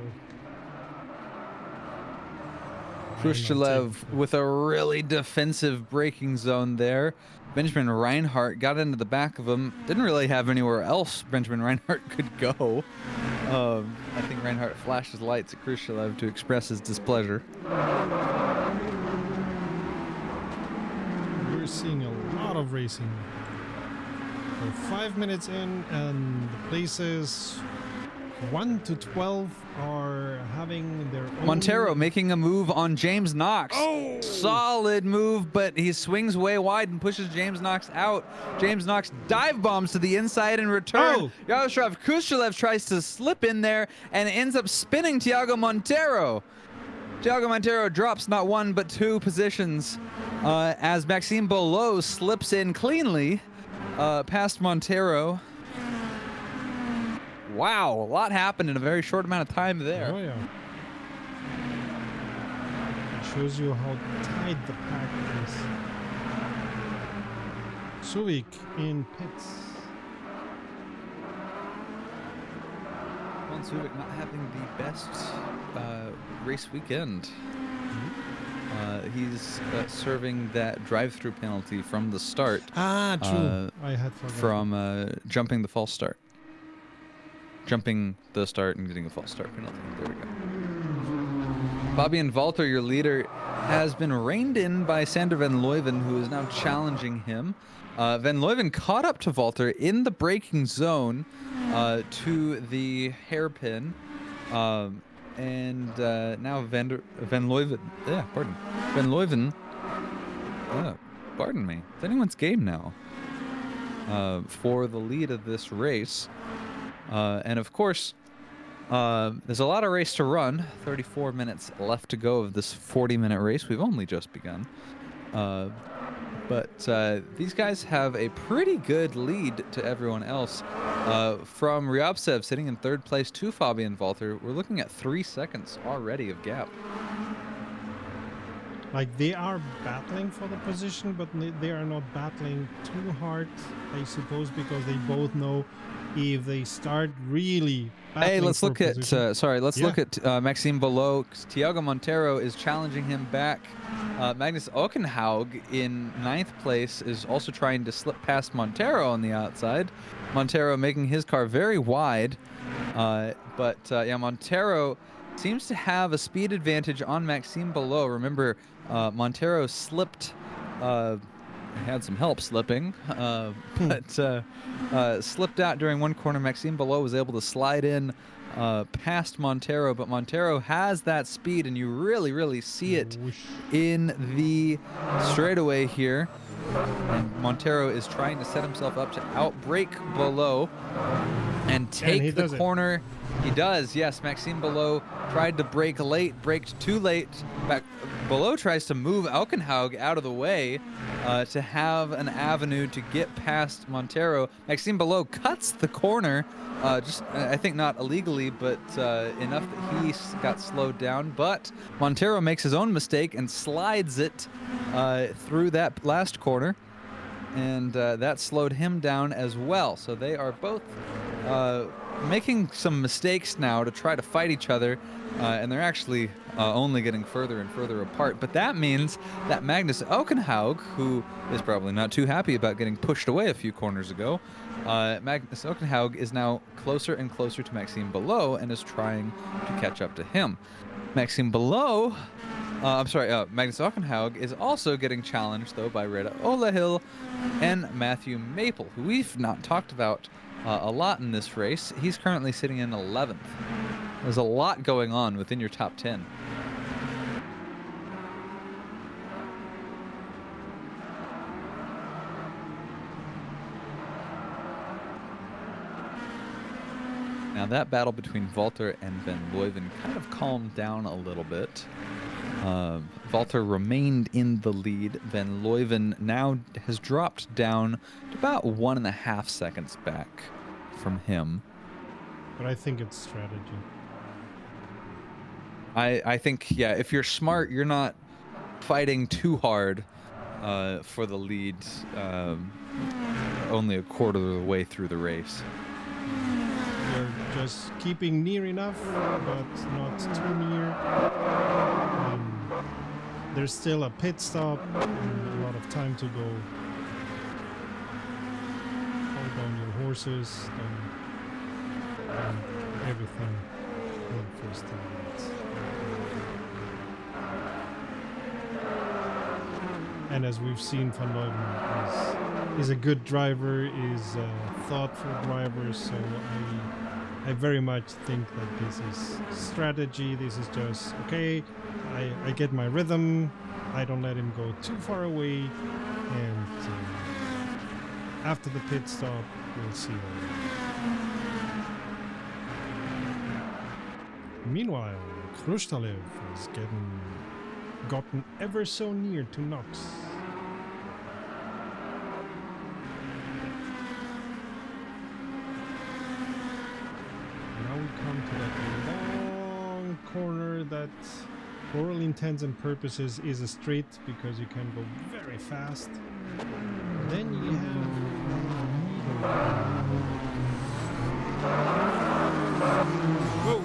Khrushchev with a really defensive braking zone there. Benjamin Reinhardt got into the back of him. Didn't really have anywhere else Benjamin Reinhardt could go. I think Reinhardt flashed his lights at Khrushchev to express his displeasure. We're seeing a lot of racing. We're 5 minutes in, and the places 1 to 12 are having their own... Montero making a move on James Knox. Oh! Solid move, but he swings way wide and pushes James Knox out. James Knox dive bombs to the inside in return. Oh! Yaroslav Khrushchev tries to slip in there and ends up spinning Thiago Montero. Thiago Montero drops not one but two positions as Maxime Boulot slips in cleanly past Montero. Wow, a lot happened in a very short amount of time there. Oh, yeah. It shows you how tight the pack is. Suvik in pits. Juan Suvik not having the best race weekend. He's serving that drive-through penalty from the start. Ah, true. I had forgotten. From jumping the false start. Jumping the start and getting a false start penalty. There we go. Fabian Walter, your leader, has been reined in by Sander Van Leuven, who is now challenging him. Van Leuven caught up to Walter in the braking zone to the hairpin. And now Van Leuven, Van Leuven, pardon me, it's anyone's game now for the lead of this race. And of course, there's a lot of race to run. 34 minutes left to go of this 40-minute race. We've only just begun. But these guys have a pretty good lead to everyone else. From Ryabtsev sitting in third place to Fabian Walter, we're looking at 3 seconds already of gap. Like, they are battling for the position, but they are not battling too hard, I suppose, because they both know if they start really battling. Hey, let's look at look at Maxime Boulot. Thiago Montero is challenging him back. Magnus Hockenheim in 9th place is also trying to slip past Montero on the outside. Montero making his car very wide, but Montero seems to have a speed advantage on Maxime Boulot. Remember, Montero slipped. Had some help slipping, but slipped out during one corner. Maxime Boulot was able to slide in past Montero, but Montero has that speed, and you really see it in the straightaway here. And Montero is trying to set himself up to outbrake Boulot and take the corner He does, yes. Maxime Below tried to brake late, braked too late. Below tries to move Hockenheim out of the way to have an avenue to get past Montero. Maxime Below cuts the corner, I think not illegally, but enough that he got slowed down. But Montero makes his own mistake and slides it through that last corner, and that slowed him down as well. So they are both making some mistakes now to try to fight each other, and they're actually only getting further and further apart. But that means that Magnus Hockenheim, who is probably not too happy about getting pushed away a few corners ago, Magnus Hockenheim is now closer and closer to Maxime Below and is trying to catch up to him. Magnus Hockenheim is also getting challenged, though, by Reda Olahill and Matthew Maple, who we've not talked about a lot in this race. He's currently sitting in 11th. There's a lot going on within your top 10. Now that battle between Walter and Van Leuven kind of calmed down a little bit. Walter remained in the lead. Van Leuven now has dropped down to about 1.5 seconds back from him. But I think it's strategy. I think, yeah, if you're smart, you're not fighting too hard for the lead only a quarter of the way through the race. You're just keeping near enough, but not too near. There's still a pit stop and a lot of time to go. Hold on your horses, and everything in the first 10 minutes. And as we've seen, Van Leuven is a good driver, is a thoughtful driver, so I very much think that this is strategy. This is just, okay, I get my rhythm, I don't let him go too far away, and after the pit stop, we'll see. Meanwhile, Krustalev is gotten ever so near to Knox. Now we come to that long corner that, for all intents and purposes, is a straight because you can go very fast. Then you have whoa!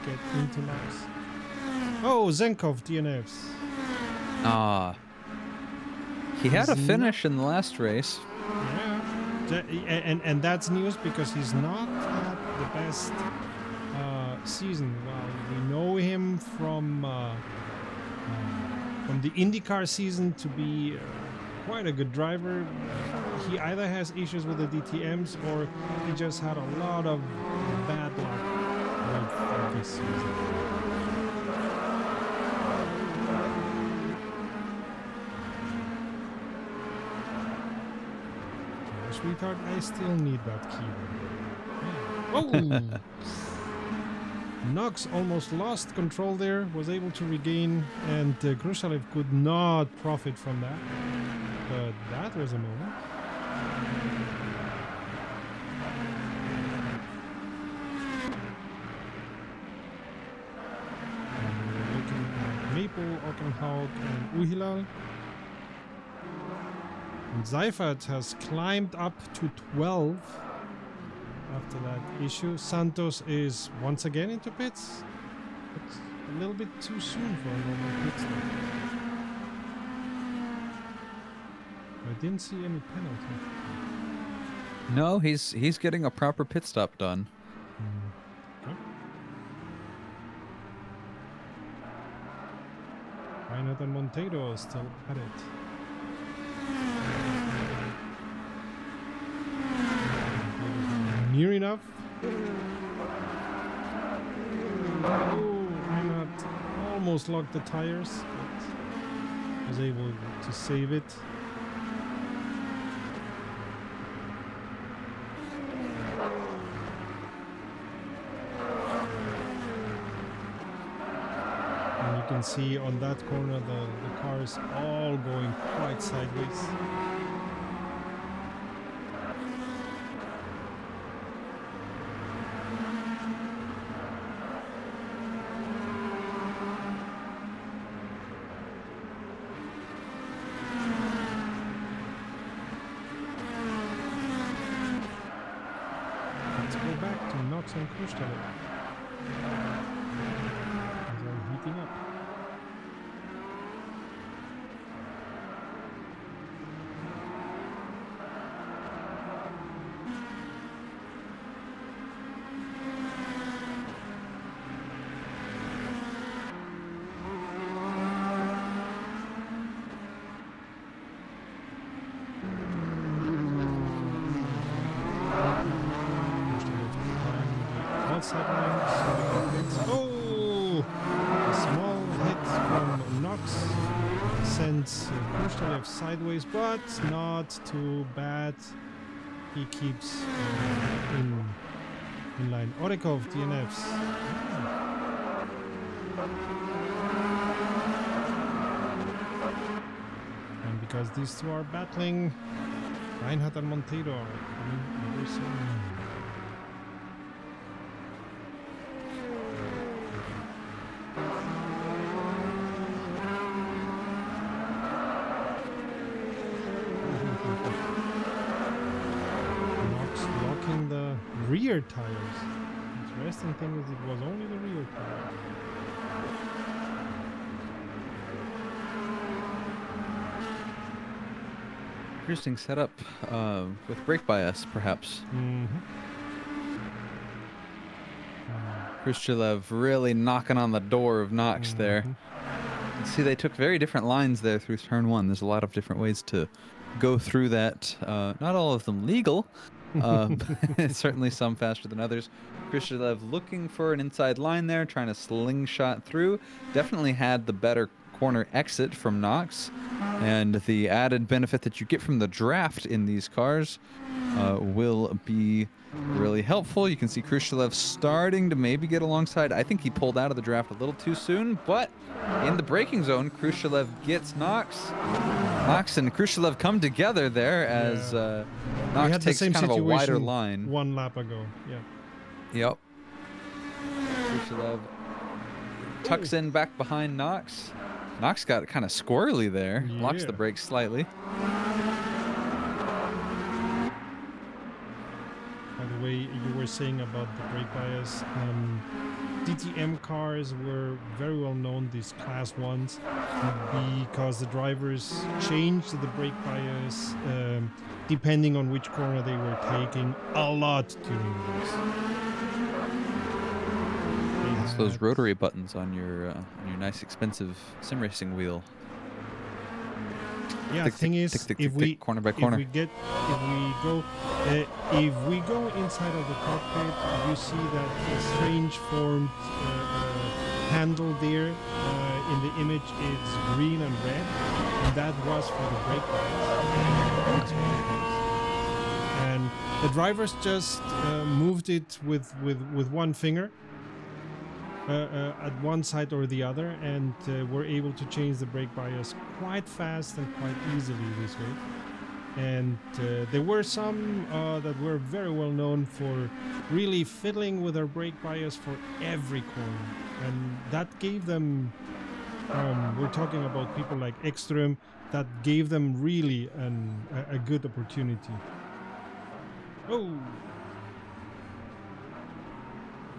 Get into Knox. Oh, Zenkov DNFs. He had a finish in the last race. Yeah, and that's news because he's not had the best season. Well, we know him from the IndyCar season to be quite a good driver. He either has issues with the DTMs or he just had a lot of bad luck. This season. Sweetheart, I still need that keyboard. Oh! Knox almost lost control there, was able to regain, and Krustalev could not profit from that. But that was a moment. Maple, Hockenheim, and Uhilal. And Seifert has climbed up to 12 after that issue. Santos is once again into pits. It's a little bit too soon for a normal pit stop. I didn't see any penalty. No, he's getting a proper pit stop done. Okay. Reinhardt and Monteiro are still at it. Near enough. Oh, Reinhardt almost locked the tires, but was able to save it. can see on that corner the cars all going quite sideways. Let's go back to Knox and Kushtelov. They're heating up. Outside line, so we can fix. Oh! A small hit from Knox sends Kushtelov sideways, but not too bad. He keeps in line. Orekov, DNFs. And because these two are battling, Reinhardt and Monteiro are coming over soon. Locking the rear tires. Interesting thing is it was only the rear tires. Interesting setup with brake bias, perhaps. Khrushchev really knocking on the door of Knox there. See, they took very different lines there through turn one. There's a lot of different ways to go through that. Not all of them legal. Certainly some faster than others. Khrushchev looking for an inside line there, trying to slingshot through. Definitely had the better corner exit from Knox. And the added benefit that you get from the draft in these cars will be really helpful. You can see Khrushchev starting to maybe get alongside. I think he pulled out of the draft a little too soon, but in the braking zone, Khrushchev gets Knox. Knox and Khrushchev come together there as Knox takes kind of a wider line. 1 lap ago, yeah. Yep. Khrushchev tucks in back behind Knox. Knox got kind of squirrely there. Yeah. Locks the brakes slightly. By the way, you were saying about the brake bias. DTM cars were very well known, these class 1s, because the drivers changed the brake bias depending on which corner they were taking a lot during the race. It's those rotary buttons on your nice expensive sim racing wheel. Yeah, the thing is, if we corner by corner. if we go inside of the cockpit, you see that strange formed handle there in the image. It's green and red, and that was for the brake bias. And the drivers just moved it with one finger. At one side or the other, and were able to change the brake bias quite fast and quite easily this way. And there were some that were very well known for really fiddling with their brake bias for every corner, and that gave them we're talking about people like Ekström, that gave them really a good opportunity. Oh,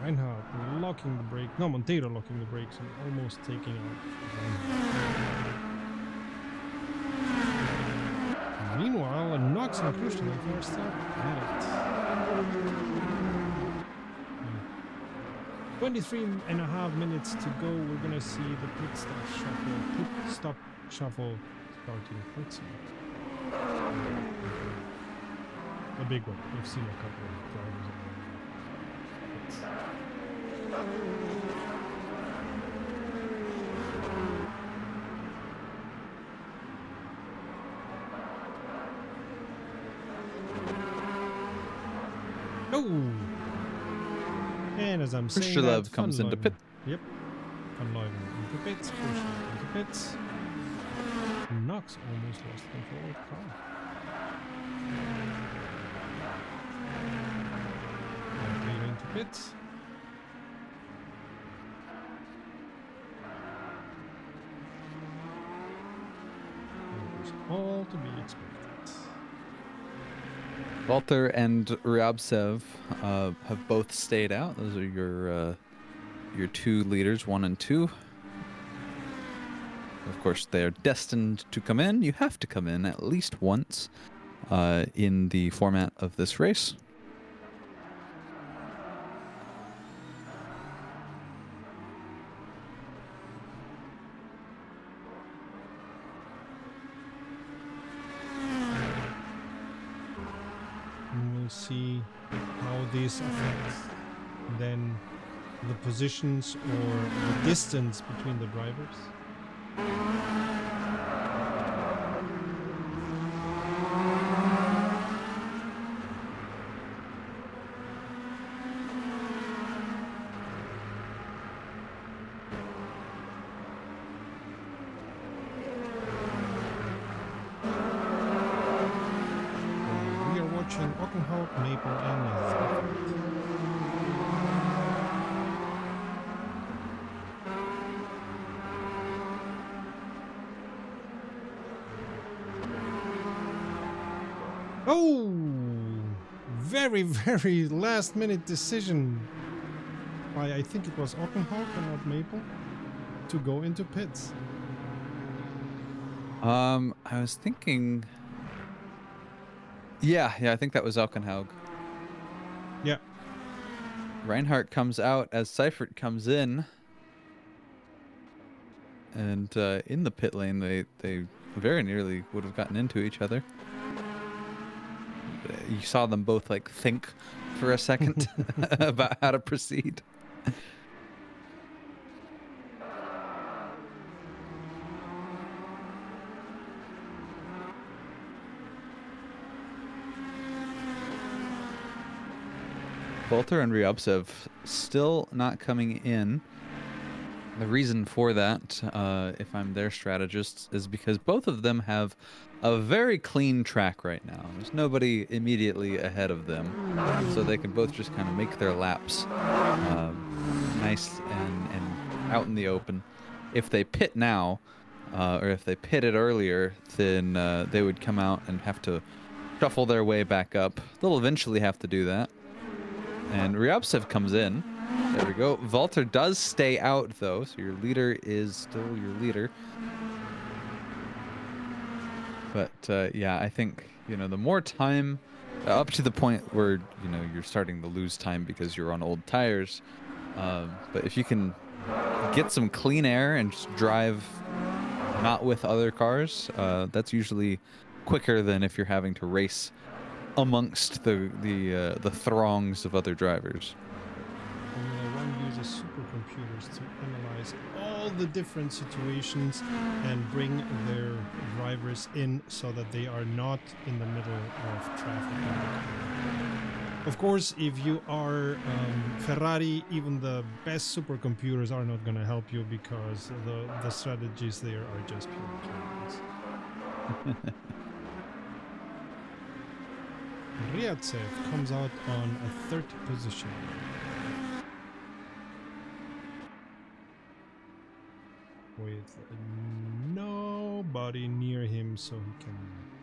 Reinhardt locking the brake. No, Monteiro locking the brakes and almost taking out Reinhardt. Meanwhile, Knox and Khrushchev are still at it. 23.5 minutes to go. We're gonna see the pit stop shuffle starting. Let's see. A big one. We've seen a couple of drivers already. Oh! And as I'm saying, Khrushchev comes into pit. Yep. Van Leuven. into pits, Kvyat into pits. Knox almost lost control of the car. Leading into pits. It was all to be expected. Walter and Ryabtsev have both stayed out. Those are your two leaders, 1 and 2. Of course, they are destined to come in. You have to come in at least once in the format of this race. We'll see how this affects then the positions or the distance between the drivers. We are watching Hockenheim, Maple, and Zafra. Oh, very last minute decision by, I think it was Hockenheim and not Maple, to go into pits. I was thinking. Yeah, I think that was Hockenheim. Yeah. Reinhardt comes out as Seifert comes in. And in the pit lane, they very nearly would have gotten into each other. You saw them both like think for a second about how to proceed. Walter and Ryabtsev still not coming in. The reason for that, if I'm their strategist, is because both of them have a very clean track right now. There's nobody immediately ahead of them, so they can both just kind of make their laps nice and out in the open. If they pit now, or if they pitted earlier, then they would come out and have to shuffle their way back up. They'll eventually have to do that. And Ryabtsev comes in. There we go. Walter does stay out, though, so your leader is still your leader. But, yeah, I think, the more time, up to the point where, you're starting to lose time because you're on old tires. But if you can get some clean air and just drive not with other cars, that's usually quicker than if you're having to race amongst the throngs of other drivers. Formula One uses supercomputers to analyze all the different situations and bring their drivers in so that they are not in the middle of traffic. Of course, if you are Ferrari, even the best supercomputers are not going to help you because the strategies there are just pure chaos. Ryabtsev comes out on a 3rd position. With nobody near him, so he can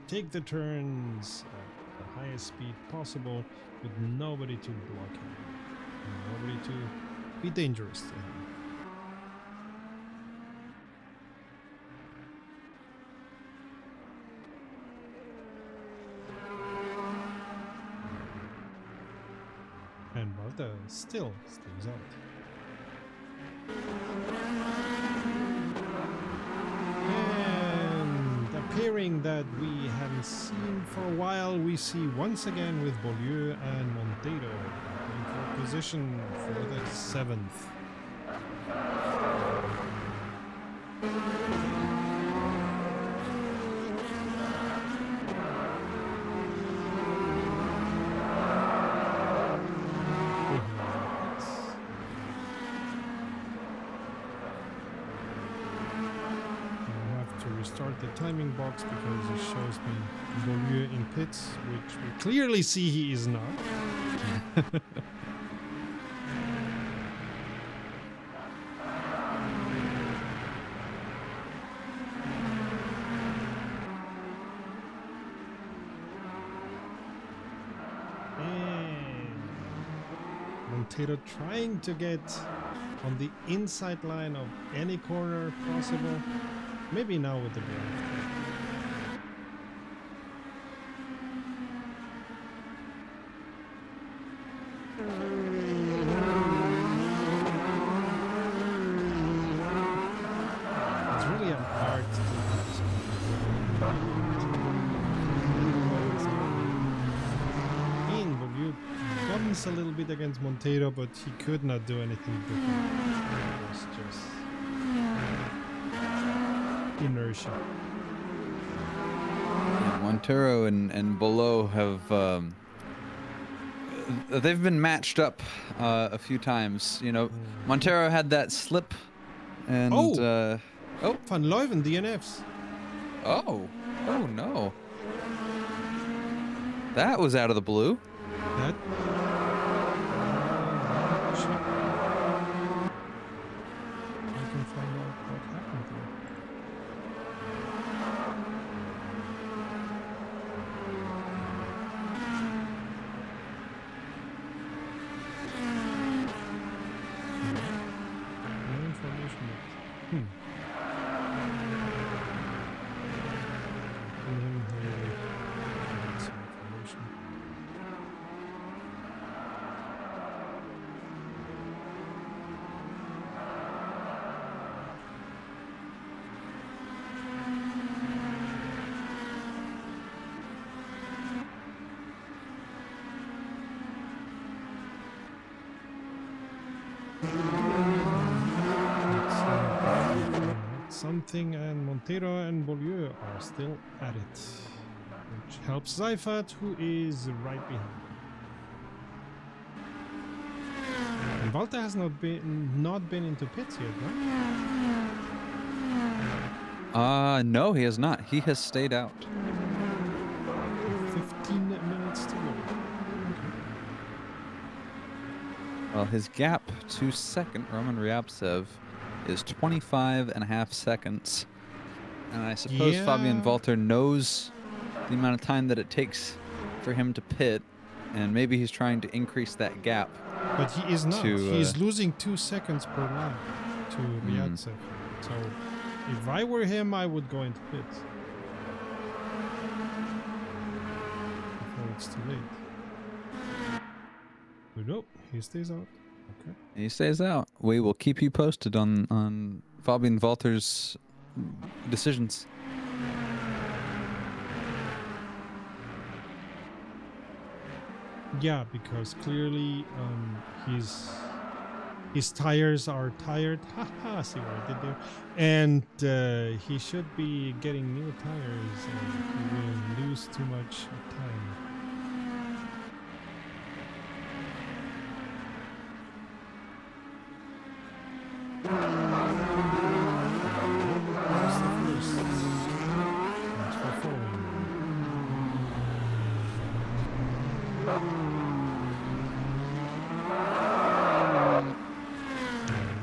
take the turns at the highest speed possible with nobody to block him, and nobody to be dangerous to him. And Valda still stays out. And appearing that we haven't seen for a while, we see once again with Beaulieu and Monteiro battling for position for the 7th. restart the timing box because it shows me Beaulieu in pits, which we clearly see he is not. Montero trying to get on the inside line of any corner possible. Maybe now with the draft. It's really an art to do this. Beaulieu bumps a little bit against Montero, but he could not do anything different. It was just inertia. Yeah, Montero and Below have they've been matched up a few times. You know, Montero had that slip, and Van Leuven DNFs. oh no, that was out of the blue. That. I can find out what happened there. No information yet. Some information. Something, and Montero and Beaulieu are still at it, which helps Seifert, who is right behind. And Walter has not been into pits yet, right? No, he has not. He has stayed out. 15 minutes to go. Well, his gap to second, Roman Ryabtsev, is 25.5 seconds. And I suppose Fabian Walter knows the amount of time that it takes for him to pit, and maybe he's trying to increase that gap. But he is not. He is losing 2 seconds per lap to Ryabtsev. So if I were him, I would go into pits before it's too late. But nope, he stays out. Okay. He stays out. We will keep you posted on Fabian Walter's decisions. Yeah, because clearly his tires are tired. Haha, see what I did there. And he should be getting new tires, and he will lose too much time.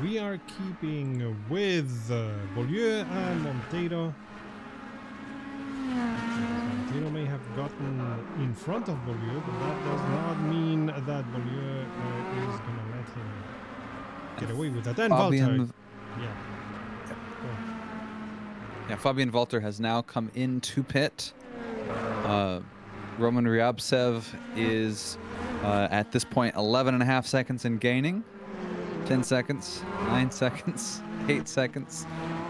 We are keeping with Beaulieu and Montero. Montero may have gotten in front of Beaulieu, but that does not mean that Beaulieu is going to let him get away with that. And Walter. Yeah, Fabian Walter has now come into pit. Roman Ryabtsev is at this point 11.5 seconds and gaining. 10 seconds, 9 seconds, 8 seconds.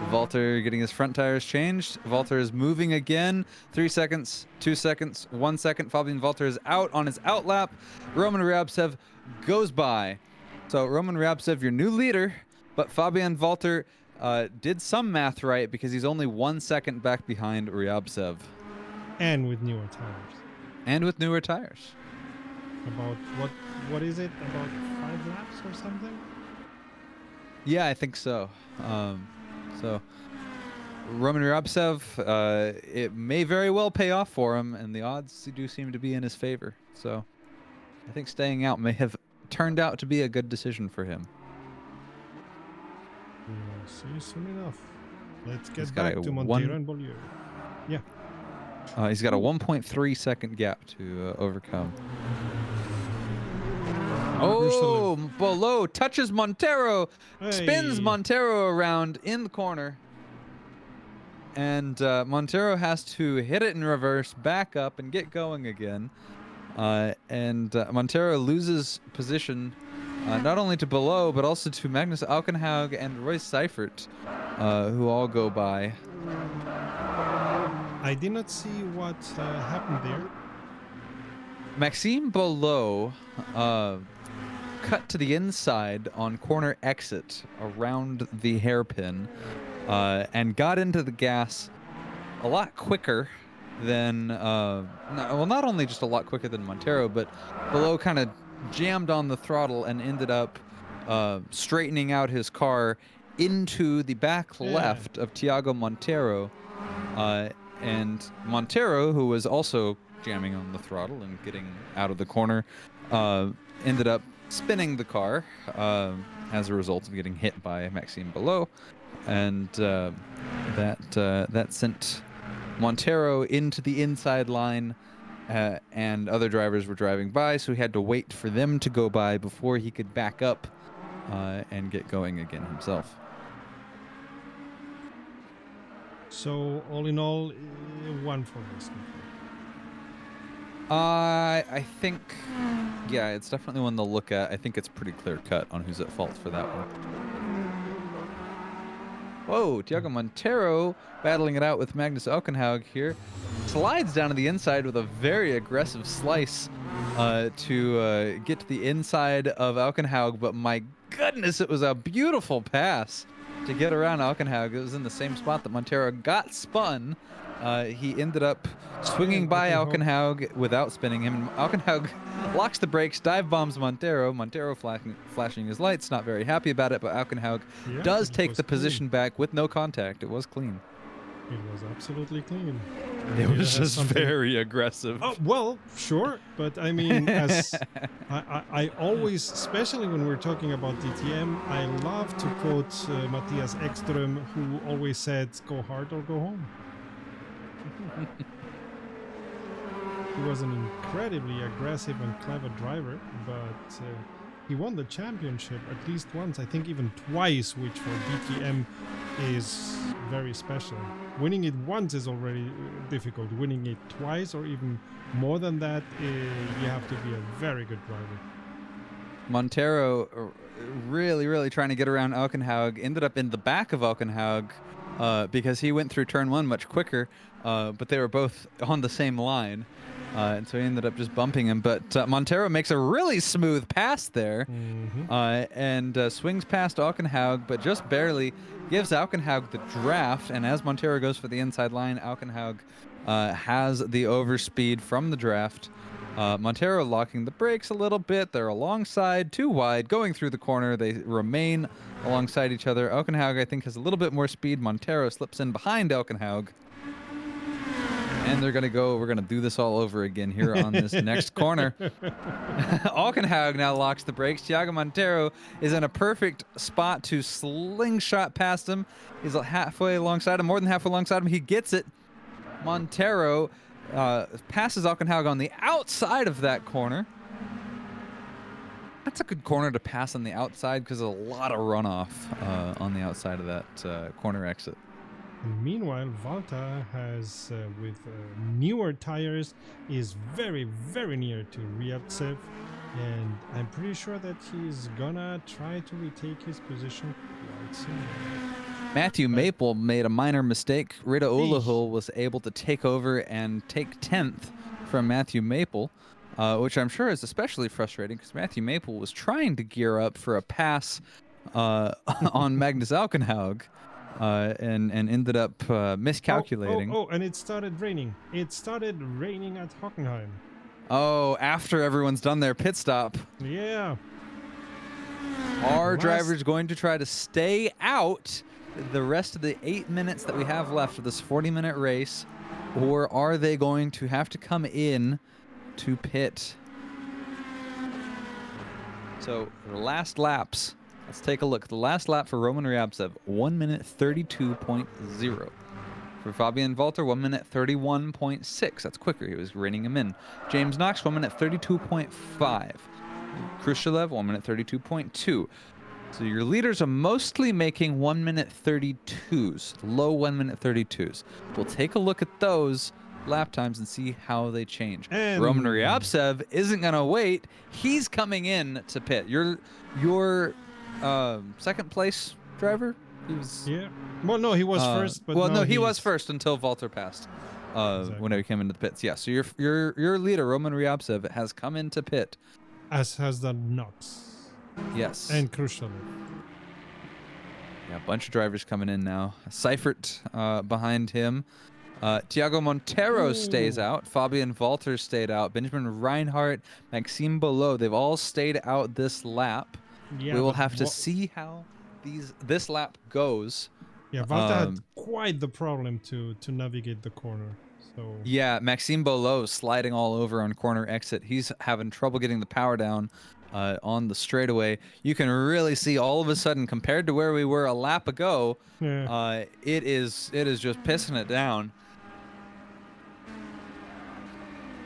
Walter getting his front tires changed. Walter is moving again. 3 seconds, 2 seconds, 1 second. Fabian Walter is out on his out lap. Roman Ryabtsev goes by. So Roman Ryabtsev, your new leader, but Fabian Walter did some math right because he's only 1 second back behind Ryabtsev. And with newer tires. And with newer tires. About what is it? About 5 laps or something? Yeah, I think so. So Roman Ryabtsev, it may very well pay off for him, and the odds do seem to be in his favor. So I think staying out may have turned out to be a good decision for him. We'll see soon enough. Let's He's get got back a to Montero and Beaulieu. Yeah. He's got a 1.3 second gap to overcome. Oh, below touches Montero, spins Hey. Montero around in the corner. And Montero has to hit it in reverse, back up, and get going again. Montero loses position not only to Below, but also to Magnus Alkenhaug and Royce Seifert, who all go by. I did not see what happened there. Maxime Below cut to the inside on corner exit around the hairpin and got into the gas a lot quicker than, well, not only just a lot quicker than Montero, but Below kind of jammed on the throttle and ended up straightening out his car into the back left of Thiago Montero. And Montero, who was also jamming on the throttle and getting out of the corner, ended up spinning the car as a result of getting hit by Maxime Below. And that sent Montero into the inside line, and other drivers were driving by, so he had to wait for them to go by before he could back up and get going again himself. So all in all, one for us. I think, yeah, it's definitely one to look at. I think it's pretty clear cut on who's at fault for that one. Whoa, Thiago Montero battling it out with Magnus Alkenhaug here. Slides down to the inside with a very aggressive slice to get to the inside of Alkenhaug, but my goodness, it was a beautiful pass to get around Alkenhaug. It was in the same spot that Montero got spun. He ended up swinging by Alkenhaug without spinning him. Alkenhaug locks the brakes, dive bombs Montero. Montero flashing his lights, not very happy about it, but Alkenhaug does take the position back with no contact. It was clean. It was absolutely clean. It was just very aggressive. Oh, well, sure. But I mean, as I always, especially when we're talking about DTM, I love to quote Matthias Ekström, who always said, go hard or go home. He was an incredibly aggressive and clever driver, but he won the championship at least once, I think even twice, which for DTM is very special. Winning it once is already difficult. Winning it twice or even more than that, you have to be a very good driver. Montero really trying to get around Alkenhaug, ended up in the back of Alkenhaug because he went through turn one much quicker, but they were both on the same line. And so he ended up just bumping him. But Montero makes a really smooth pass there and swings past Alkenhaug, but just barely gives Alkenhaug the draft. And as Montero goes for the inside line, Alkenhaug has the overspeed from the draft. Montero locking the brakes a little bit. They're alongside, too wide, going through the corner. They remain alongside each other. Alkenhaug, I think, has a little bit more speed. Montero slips in behind Alkenhaug. And they're going to go, we're going to do this all over again here on this next corner. Alkenhaug now locks the brakes. Thiago Montero is in a perfect spot to slingshot past him. He's halfway alongside him, more than halfway alongside him. He gets it. Montero passes Alkenhaug on the outside of that corner. That's a good corner to pass on the outside because there's a lot of runoff on the outside of that corner exit. And meanwhile, Valta has, with newer tires, is very near to Ryabtsev, and I'm pretty sure that he's gonna try to retake his position quite soon. Matthew Maple made a minor mistake. Rita Ulahul was able to take over and take 10th from Matthew Maple, which I'm sure is especially frustrating because Matthew Maple was trying to gear up for a pass on Magnus Alkenhaug. And ended up miscalculating. Oh, and it started raining. It started raining at Hockenheim. Oh, after everyone's done their pit stop. Yeah. Our driver's going to try to stay out the rest of the 8 minutes that we have left of this 40-minute race, or are they going to have to come in to pit? So the last laps, let's take a look. The last lap for Roman Ryabtsev, 1 minute 32.0. For Fabian Walter, 1 minute 31.6. That's quicker. He was reining him in. James Knox, 1 minute 32.5. Khrushchev, 1 minute 32.2. So your leaders are mostly making 1 minute 32s, low 1 minute 32s. We'll take a look at those lap times and see how they change. And Roman Ryabtsev isn't going to wait. He's coming in to pit. Your second place driver? He was, yeah. Well, no, he was first, but well, now no, he was he's- first until Walter passed. Exactly. Whenever he came into the pits. Yeah, so your leader, Roman Ryabtsev, has come into pit. as has the Knox Yes. and Khrushchev. Yeah, a bunch of drivers coming in now. Seifert behind him. Thiago Montero stays Ooh. out. Fabian Walter stayed out. Benjamin Reinhardt, Maxime Below, they've all stayed out this lap. Yeah, We will but have to see how this lap goes. Yeah, Walter had quite the problem to navigate the corner. So Yeah, Maxime Below sliding all over on corner exit. He's having trouble getting the power down on the straightaway. You can really see all of a sudden, compared to where we were a lap ago, yeah. it is just pissing it down.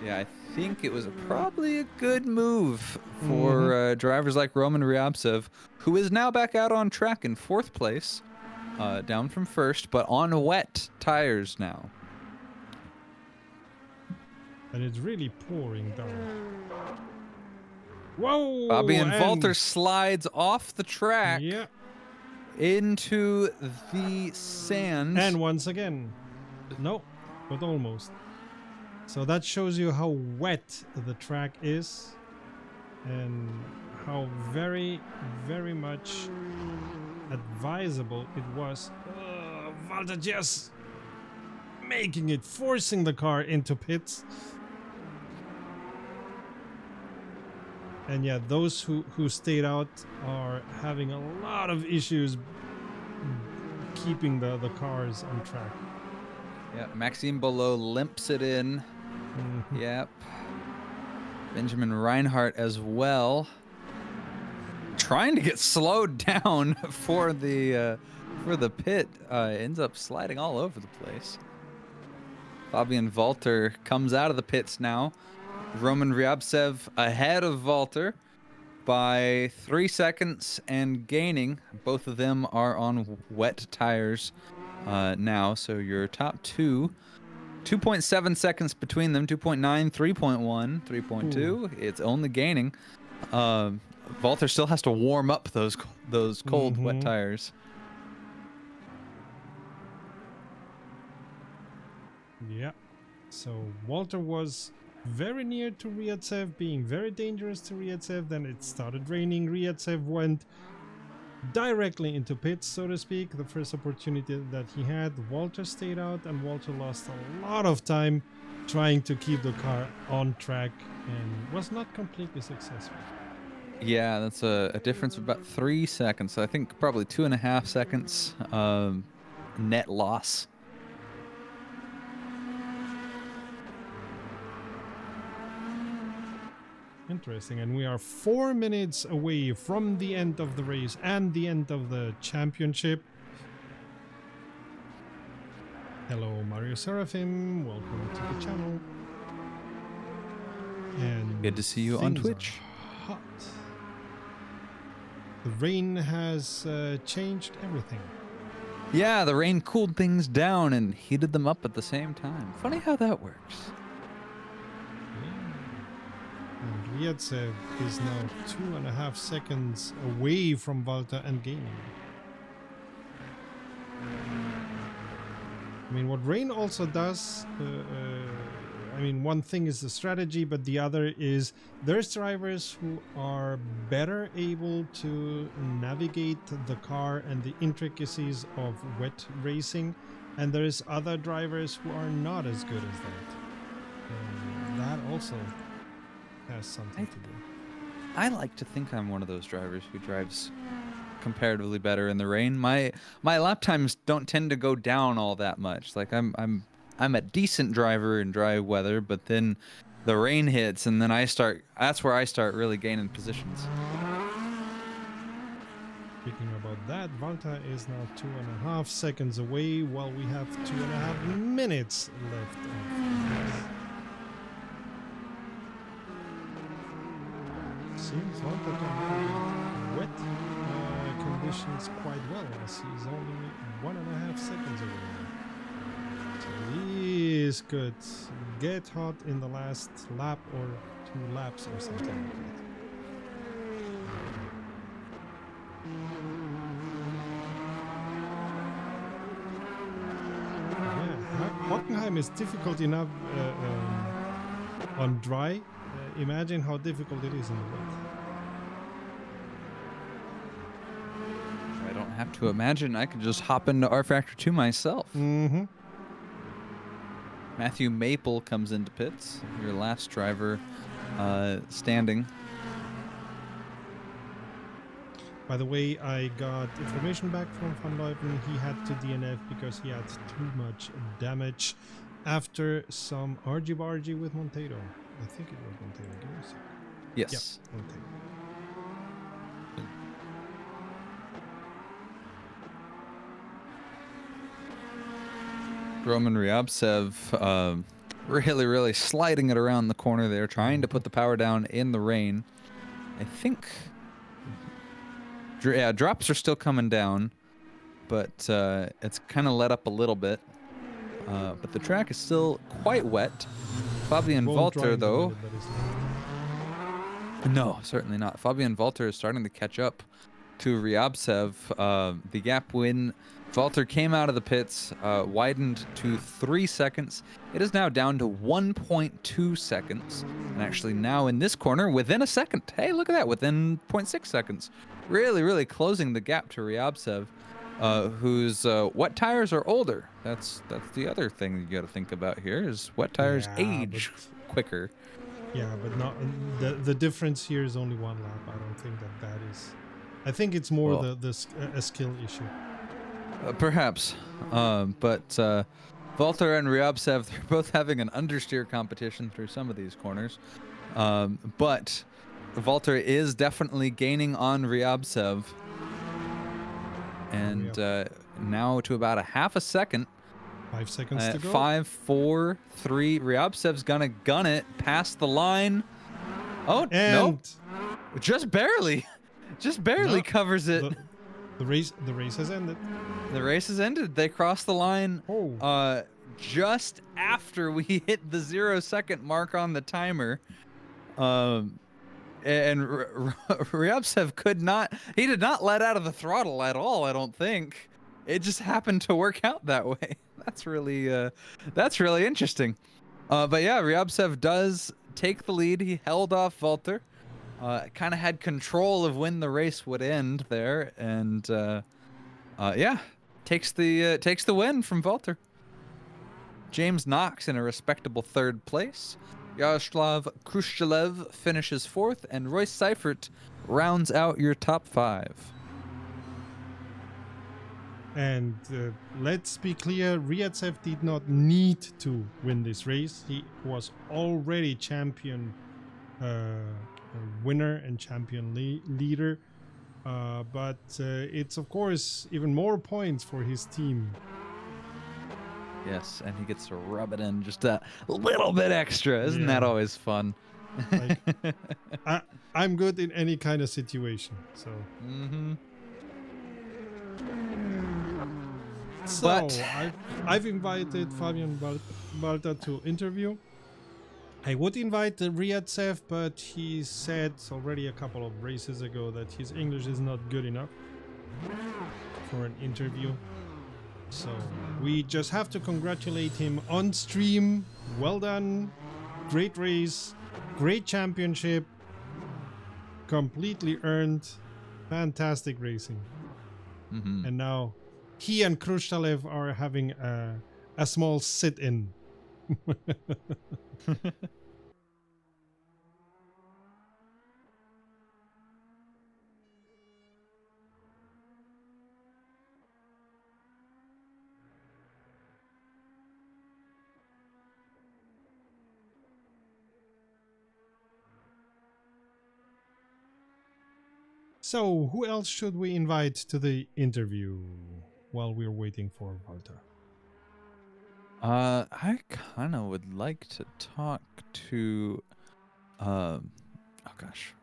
Yeah, I think it was probably a good move for drivers like Roman Ryabtsev, who is now back out on track in 4th place, down from 1st, but on wet tires now. And it's really pouring down. Whoa! Fabian and- Walter slides off the track Yeah, into the sand. and once again, no, but almost. So that shows you how wet the track is, and how very, very much advisable it was. Walter just making it, forcing the car into pits. And yeah, those who stayed out are having a lot of issues keeping the cars on track. Yeah, Maxime Below limps it in. Mhm. Yep. Benjamin Reinhardt as well. Trying to get slowed down for the pit. Ends up sliding all over the place. Fabian Walter comes out of the pits now. Roman Ryabtsev ahead of Walter by 3 seconds and gaining. Both of them are on wet tires now. So your top two, 2.7 seconds between them, 2.9, 3.1, 3.2. It's only gaining. Walter still has to warm up those cold, wet tires. Yeah. So Walter was very near to Ryabtsev, being very dangerous to Ryabtsev. Then it started raining. Ryabtsev went directly into pits, so to speak. The first opportunity that he had, Walter stayed out, and Walter lost a lot of time trying to keep the car on track and was not completely successful. Yeah, that's a difference of about 3 seconds. So I think probably 2.5 seconds net loss. Interesting, and we are 4 minutes away from the end of the race and the end of the championship. Hello, Mario Seraphim. Welcome to the channel. And Good to see you on things Twitch. are hot. The rain has changed everything. Yeah, the rain cooled things down and heated them up at the same time. Funny how that works. And Ryabtsev is now 2.5 seconds away from Walter and gaining. I mean, what rain also does, I mean, one thing is the strategy, but the other is there's drivers who are better able to navigate the car and the intricacies of wet racing, and there's other drivers who are not as good as that. And that also has something to do. I like to think I'm one of those drivers who drives comparatively better in the rain. My lap times don't tend to go down all that much. Like I'm a decent driver in dry weather, but then the rain hits and then that's where I start really gaining positions. Speaking about that, Valta is now 2.5 seconds away, while we have 2.5 minutes left of the race. Seems Valta can handle wet conditions quite well, as he's only 1.5 seconds away now. So he could get hot in the last lap or 2 laps or something like that. Hockenheim is difficult enough on dry. Imagine how difficult it is in the wet. I don't have to imagine. I could just hop into R Factor 2 myself. Mm-hmm. Matthew Maple comes into pits, your last driver standing. By the way, I got information back from Van Leuven. He had to DNF because he had too much damage after some argy-bargy with Monteiro. I think it was Monteiro. Give me a second. Yes. Yep, Monteiro. Roman Ryabtsev really sliding it around the corner there, trying to put the power down in the rain. I think... Yeah, drops are still coming down, but it's kind of let up a little bit. But the track is still quite wet. Fabian Won't dry Walter, in the though... minute that is left. No, certainly not. Fabian Walter is starting to catch up to Ryabtsev. The gap when Walter came out of the pits widened to 3 seconds. It is now down to 1.2 seconds. And actually now in this corner, within a second. Hey, look at that, within 0.6 seconds. Really closing the gap to Ryabtsev, whose wet tires are older. That's the other thing you got to think about here is wet tires age quicker. Yeah, but not the difference here is only 1 lap. I don't think that is. I think it's more a skill issue. Perhaps, but Walter and Ryabtsev, they're both having an understeer competition through some of these corners, but Walter is definitely gaining on Ryabtsev, and now to about a half a second. 5 seconds to go. 5, 4, 3. Ryabtsev's gonna gun it past the line. Oh, and no, just barely covers it. The race has ended. The race has ended. They crossed the line just after we hit the 0 second mark on the timer. And Ryabtsev did not let out of the throttle at all, I don't think. It just happened to work out that way. That's really interesting. But yeah, Ryabtsev does take the lead. He held off Walter. Kind of had control of when the race would end there, and takes the win from Walter. James Knox in a respectable 3rd place. Yaroslav Khrushchev finishes 4th, and Royce Seifert rounds out your top 5. And let's be clear, Ryabtsev did not need to win this race. He was already champion winner and champion leader. But it's, of course, even more points for his team. Yes, and he gets to rub it in just a little bit extra. Isn't that always fun? Like, I'm good in any kind of situation. So. Mm-hmm. So I've invited Fabian Walter to interview. I would invite Ryabtsev, but he said already a couple of races ago that his English is not good enough for an interview. So we just have to congratulate him on stream. Well done. Great race. Great championship. Completely earned. Fantastic racing. Mm-hmm. And now he and Khrushchev are having a small sit-in. So, who else should we invite to the interview while we're waiting for Walter? I kind of would like to talk to, oh gosh,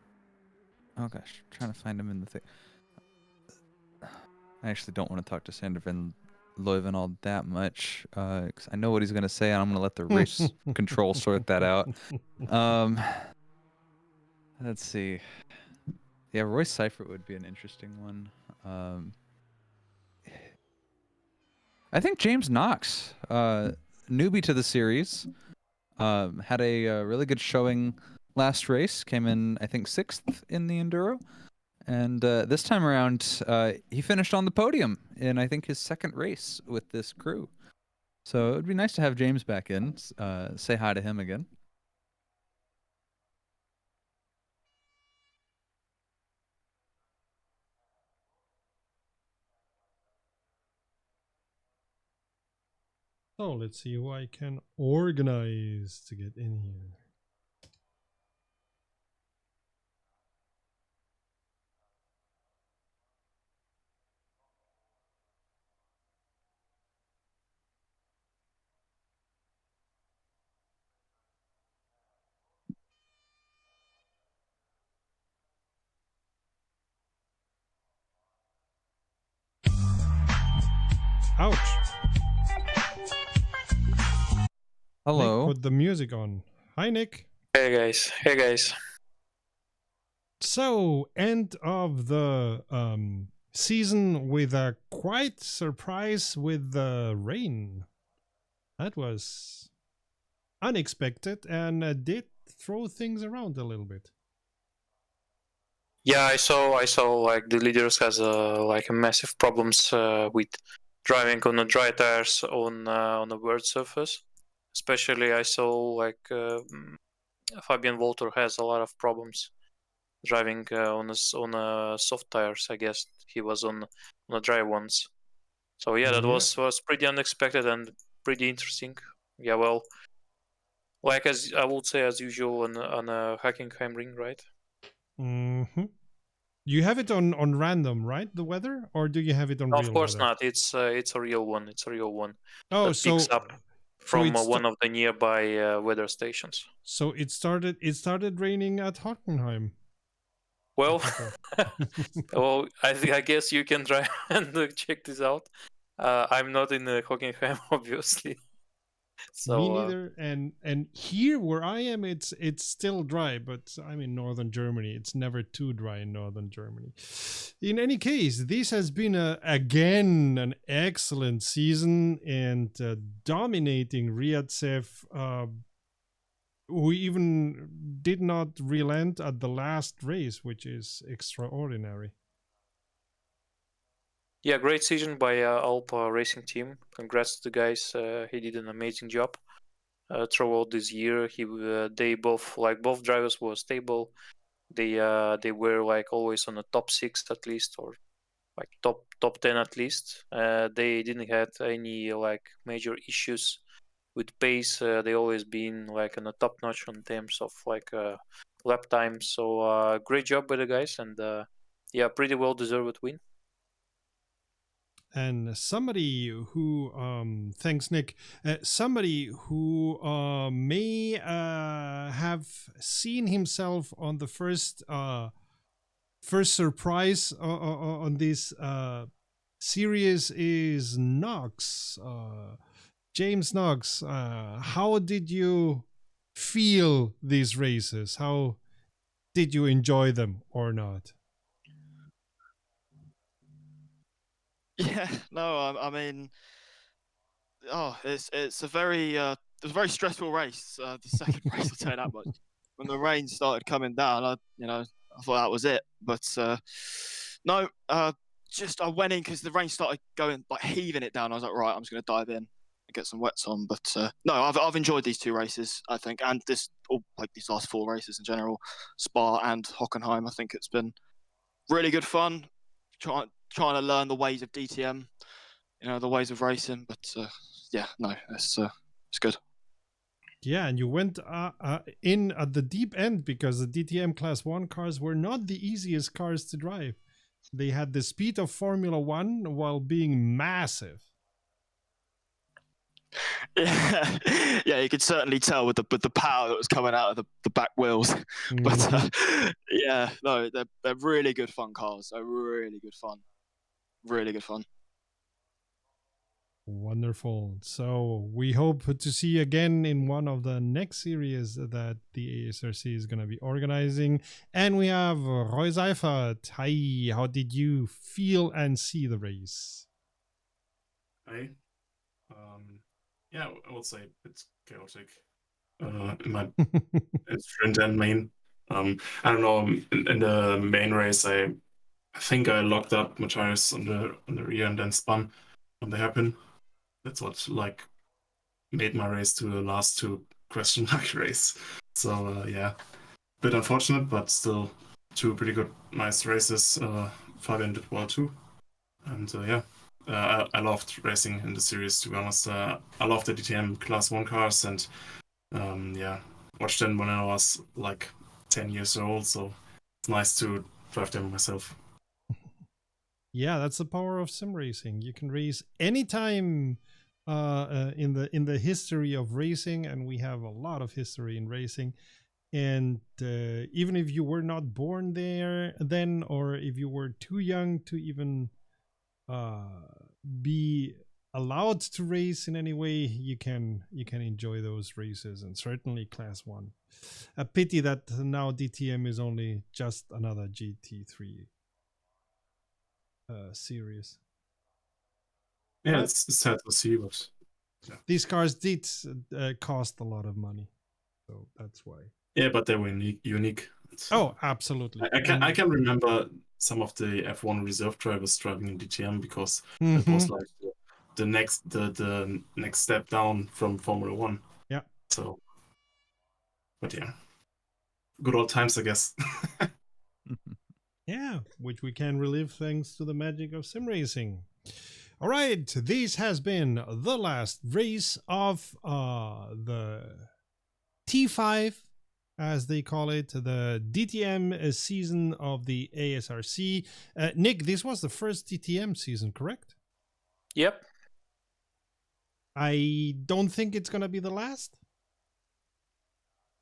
trying to find him in the thing. I actually don't want to talk to Sander Van Leuven all that much, because I know what he's gonna say, and I'm gonna let the race control sort that out. Let's see. Yeah, Royce Seifert would be an interesting one. I think James Knox, newbie to the series, had a really good showing last race. Came in, I think, 6th in the Enduro. And this time around, he finished on the podium in, I think, his 2nd race with this crew. So it would be nice to have James back in, say hi to him again. So, let's see who I can organize to get in here. Ouch. Hello. Nick, put the music on. Hi, Nick. Hey guys. Hey guys. So, end of the season with a quite surprise with the rain. That was unexpected and did throw things around a little bit. Yeah, I saw like the leaders has like a massive problems with driving on the dry tires on a wet surface. Especially I saw like Fabian Walter has a lot of problems driving on a soft tires. I guess he was on the dry ones. So yeah, that Yeah. was pretty unexpected and pretty interesting. Yeah, well, like as I would say as usual on a Hockenheim ring, right? Mm-hmm. You have it on random, right? The weather, or do you have it on No, real of course weather? not. It's a real one. It's a real one Oh, that picks up so from it's one of the nearby weather stations. so it started raining at Hockenheim. Well, Okay. well, I guess you can try and check this out. I'm not in Hockenheim, obviously. Me So neither. And here where I am, it's still dry, but I'm in northern Germany. It's never too dry in northern Germany. In any case, this has been again an excellent season and dominating Ryadsev, who even did not relent at the last race, which is extraordinary. yeah, great season by Alpa Racing Team. Congrats to the guys. He did an amazing job throughout this year. They both drivers were stable. They were like always on the top 6 at least, or like top 10 at least. They didn't have any like major issues with pace. They always been like on a top notch in terms of like lap time. So great job by the guys, and yeah, pretty well deserved win. And somebody who thanks Nick, somebody who may have seen himself on the first surprise on this series is Knox, James Knox. How did you feel these races? How did you enjoy them or not? Yeah, no, I mean, it's a very it was a very stressful race. The second race, I'll tell you that much. When the rain started coming down, I thought that was it. But no, just I went in because the rain started going like heaving it down. I was like, right, I'm just gonna dive in and get some wets on. But no, I've enjoyed these 2 races, I think, and like these last 4 races in general, Spa and Hockenheim. I think it's been really good fun. Trying to learn the ways of DTM, the ways of racing. But yeah, no, it's good. Yeah, and you went in at the deep end because the DTM Class 1 cars were not the easiest cars to drive. They had the speed of Formula 1 while being massive. Yeah, yeah, you could certainly tell with the power that was coming out of the back wheels. But yeah, no, they're really good fun cars. They're really good fun. Really good fun. Wonderful. So we hope to see you again in one of the next series that the ASRC is going to be organizing. And we have Roy Seifert. Hi, how did you feel and see the race? Hi. Yeah, I would say it's chaotic. In my sprint and main. I don't know. In the main race, I think I locked up my tires on the rear and then spun on the hairpin. That's what like made my race to the last two question mark race. So yeah, bit unfortunate, but still two pretty good, nice races. Fabian did well too, and yeah. I loved racing in the series, to be honest. I loved the DTM Class 1 cars, and yeah, watched them when I was like 10 years old, so it's nice to drive them myself. Yeah, that's the power of sim racing. You can race anytime in the history of racing, and we have a lot of history in racing. And even if you were not born there then, or if you were too young to even be allowed to race in any way, you can enjoy those races, and certainly Class 1. A pity that now DTM is only just another GT3 series. Yeah, But it's sad to see, but yeah. These cars did cost a lot of money, so that's why. Yeah, but they were unique. Oh, absolutely. I can remember some of the F1 reserve drivers driving in DTM because it was like the next step down from Formula 1. Yeah. So, but yeah, good old times, I guess. Yeah, which we can relive thanks to the magic of sim racing. All right, this has been the last race of the T5, as they call it, the DTM season of the ASRC. Nick, this was the first DTM season, correct? Yep. I don't think it's going to be the last.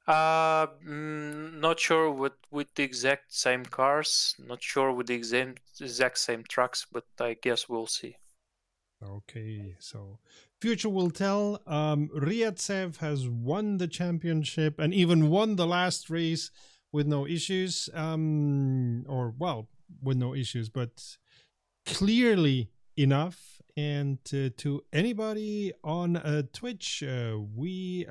Not sure with the exact same cars. Not sure with the exact same trucks, but I guess we'll see. Okay, so future will tell. Ryatsev has won the championship and even won the last race with no issues. With no issues, but clearly enough. And to anybody on Twitch, we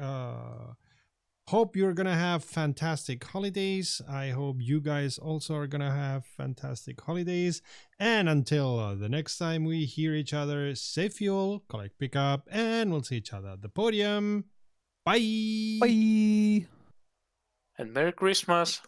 hope you're gonna have fantastic holidays. I hope you guys also are gonna have fantastic holidays. And until the next time we hear each other, save fuel, collect pickup, and we'll see each other at the podium. Bye. Bye. And Merry Christmas.